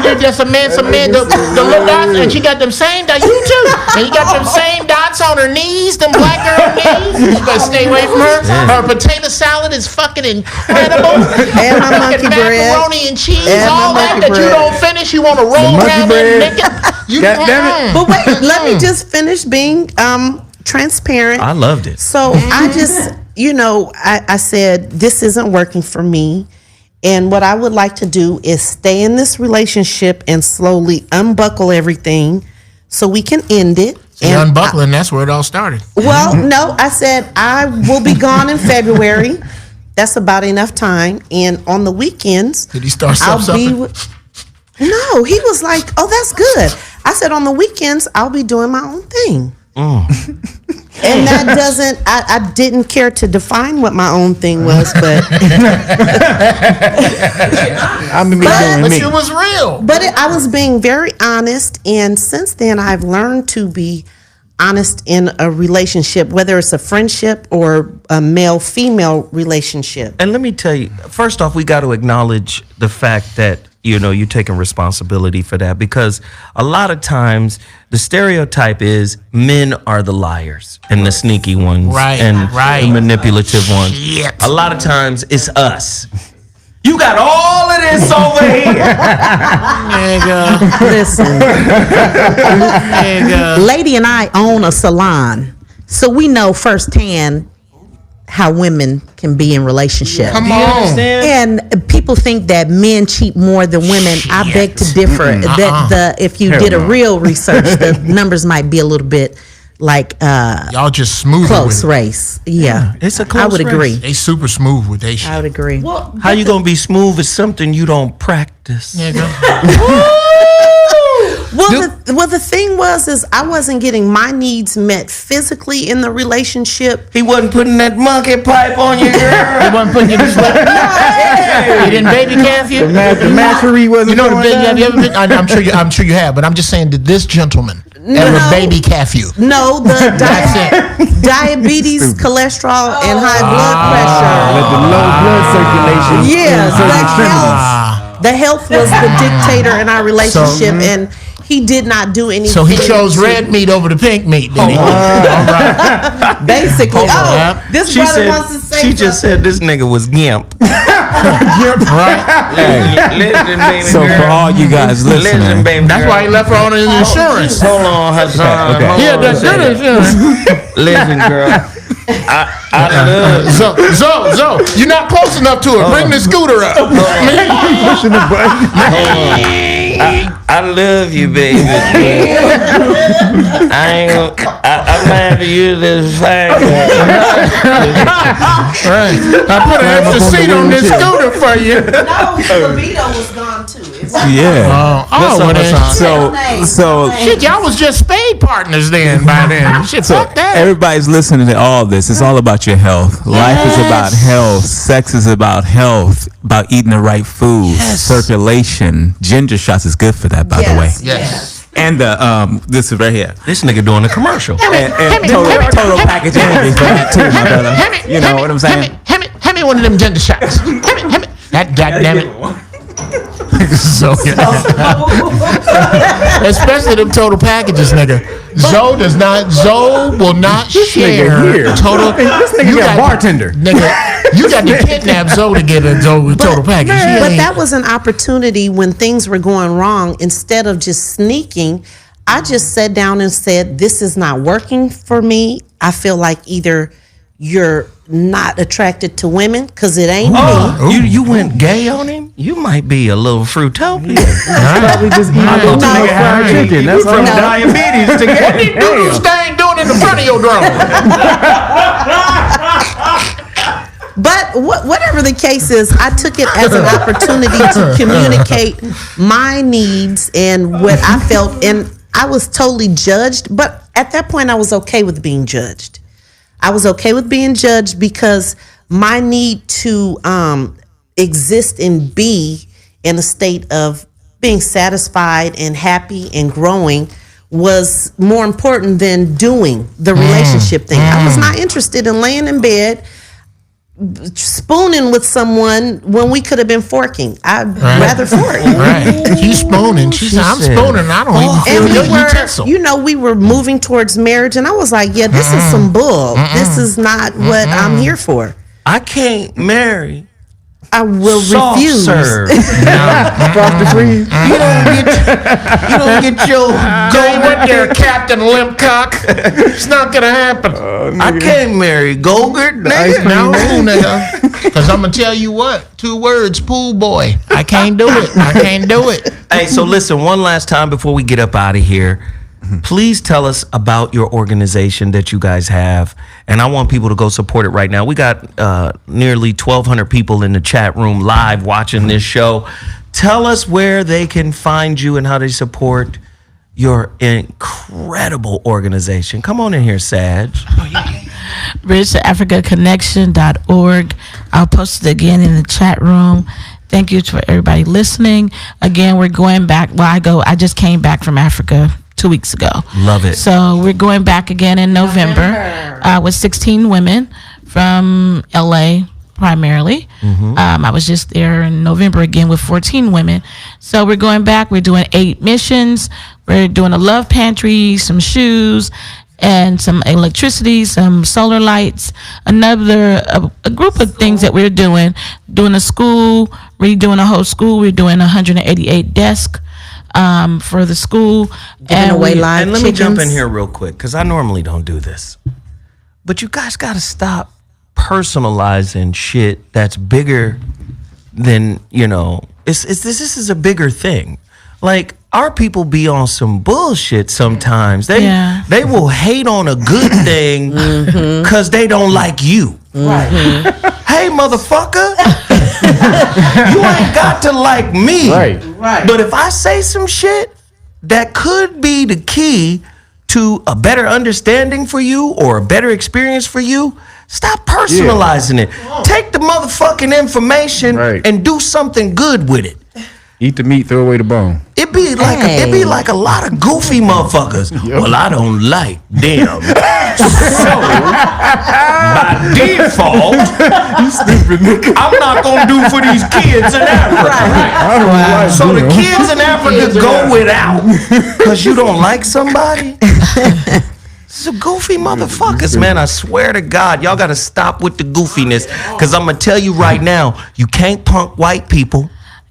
there just some man, the little dots, and she got them same dots. You too. And you got them same dots on her knees, them black girl knees. You better stay away from her. Her potato salad is fucking incredible. And my monkey bread. Macaroni and cheese, And my all that monkey you bread. don't finish, you want to roll monkey down bread. and make it. You God damn it. But wait, let me just finish being transparent. I loved it. So I just, I said, this isn't working for me. And what I would like to do is stay in this relationship and slowly unbuckle everything so we can end it. See, unbuckling, that's where it all started. Well, no, I said I will be gone in February. That's about enough time. And on the weekends, Did he start I'll be something? No, he was like, oh, that's good. I said on the weekends, I'll be doing my own thing. And that doesn't, I didn't care to define what my own thing was, but I'm doing But me. it was real. I was being very honest. And since then, I've learned to be honest in a relationship, whether it's a friendship or a male-female relationship. And let me tell you, first off, we got to acknowledge the fact that, you know, you're taking responsibility for that, because a lot of times the stereotype is men are the liars and the sneaky ones, Right, and right. the manipulative ones. Shit. A lot of times it's us. You got all of this over here. Nigga. Listen, Nigga. Lady and I own a salon, so we know firsthand how women can be in relationships. Come You on. understand? And people think that men cheat more than women. I beg to differ. That if you did a no. real research, the numbers might be a little bit like Y'all just smooth close with it. race. Yeah, It's a I close would race. agree. They super smooth with they shit. I would agree. How you gonna be smooth with something you don't practice? Nigga. well, the thing is I wasn't getting my needs met physically in the relationship. He wasn't putting that monkey pipe on you, girl. He wasn't putting you to sleep. He didn't baby calf you. The matchery wasn't You know the going baby. down? Have you ever been? I'm sure you have. But I'm just saying, did this gentleman ever baby calf you? No, the That's it. diabetes, cholesterol, and high blood Let the low blood circulation. pressure. Yeah, certain the extremities. health was the dictator in our relationship, and he did not do anything. So he chose red meat over the pink meat. Didn't he? All right. Basically, on. this She brother said, wants to say she just said this nigga was gimp. Right. Listen, baby So girl. for all you guys Listen, listening, baby That's girl. why he left her on his insurance. Hold on, Hassan. Okay. Hold Yeah, on a that's good second. insurance. Listen, girl. I love. Zo, you're not close enough to her. Bring the scooter up. Pushing the button. I love you, baby. I'm glad to use this fact. Right. I put an extra seat on this scooter for you. no, his libido was gone too. yeah. Well then. So Shit, y'all was just spade partners then by then. Shit, fuck that. everybody's listening to all this. It's all about your health. Life is about health. Sex is about health. About eating the right food. Circulation. Ginger shots is good for that, by the way. Yes. And this is right here. This nigga doing a commercial. And total package energy for that too, my brother. You know what I'm saying? Hand me one of them ginger shots. Hand me. That goddamn it. So, especially them total packages, nigga. Zoe will not share nigga here. total. This nigga you got got bartender. Nigga, you got to kidnap Zoe to get a total package. She But ain't- that was an opportunity when things were going wrong. Instead of just sneaking, I just sat down and said, "This is not working for me. I feel like either you're not attracted to women because it ain't me." You went gay on him? You might be a little fruitopia. Probably just eating a little too much fried chicken. That's all. diabetes to get What you staying doing in the front of your drone? But whatever the case is, I took it as an opportunity to communicate my needs and what I felt. And I was totally judged. But at that point, I was okay with being judged. I was okay with being judged because my need to exist and be in a state of being satisfied and happy and growing was more important than doing the relationship thing. I was not interested in laying in bed spooning with someone when we could have been forking. I'd rather fork. Right. She's spooning. She said, I'm spooning. I don't even feel And your we were, utensil. we were moving towards marriage, and I was like, yeah, this is some bull. This is not what I'm here for. I can't marry. I will Soft refuse. serve. Across the freeze. You don't get your Go in there, Captain Limpcock. It's not gonna happen. I can't marry Gogurt, nigga. No, nigga. Because I'm going to tell you what. 2 words, pool boy. I can't do it. I can't do it. Hey, so listen, one last time before we get up out of here. Please tell us about your organization that you guys have. And I want people to go support it right now. We got nearly 1,200 people in the chat room live watching this show. Tell us where they can find you and how they support your incredible organization. Come on in here, Sag. bridge-to-africa-connection.org. I'll post it again in the chat room. Thank you to everybody listening. Again, we're going back. I just came back from Africa 2 weeks ago. Love it. So we're going back again in November with 16 women from LA primarily. I was just there in November again with 14 women. So we're going back. We're doing 8 missions. We're doing a love pantry, some shoes, and some electricity, some solar lights, a group of things that we're doing a school, redoing a whole school. We're doing 188 desks for the school. Giving away live And let me jump in chickens. here real quick, because I normally don't do this. But you guys got to stop personalizing shit that's bigger than, this is a bigger thing. Like, our people be on some bullshit sometimes. They will hate on a good thing because they don't like you. Right. Hey, motherfucker, you ain't got to like me. Right. But if I say some shit that could be the key to a better understanding for you or a better experience for you, stop personalizing it. Take the motherfucking information and do something good with it. Eat the meat, throw away the bone. It be like a lot of goofy motherfuckers. Well, I don't like them. So, by default, I'm not gonna do for these kids in Africa. So the kids in Africa go without because you don't like somebody. Some goofy motherfuckers, man. I swear to God, y'all gotta stop with the goofiness. Because I'm gonna tell you right now, you can't punk white people.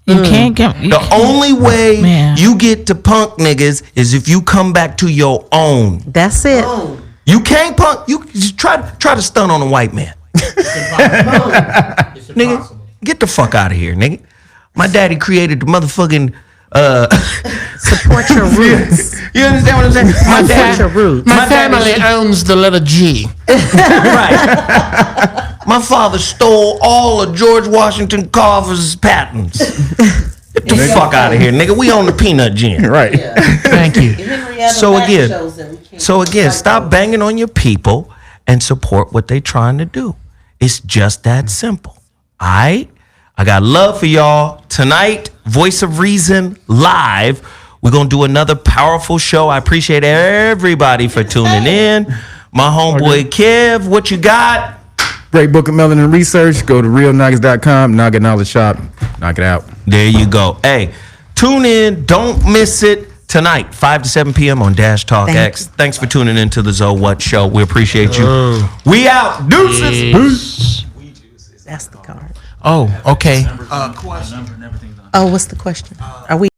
You can't get The only way you get to punk niggas is if you come back to your own. That's it. You can't punk. You just try to stun on a white man. Nigga, get the fuck out of here, nigga. My daddy created the motherfucking. Support your roots. You understand what I'm saying? Support your roots. My family owns the letter G. Right. My father stole all of George Washington Carver's patents. Get the fuck out of here, nigga. We own the peanut gin. Right. Thank you. So again, stop banging on your people and support what they trying to do. It's just that simple. All right? I got love for y'all. Tonight, Voice of Reason live. We're going to do another powerful show. I appreciate everybody for tuning in. My homeboy Kev, what you got? Great book of melanin research. Go to realnuggets.com. Naga Knowledge Shop. Knock it out. There you go. Hey, tune in. Don't miss it tonight, 5 to 7 p.m. on Dash Talk X. Thanks for tuning in to the ZoWhat show. We appreciate you. We out. Deuces. That's the card. Oh, okay. Oh, what's the question? Are we?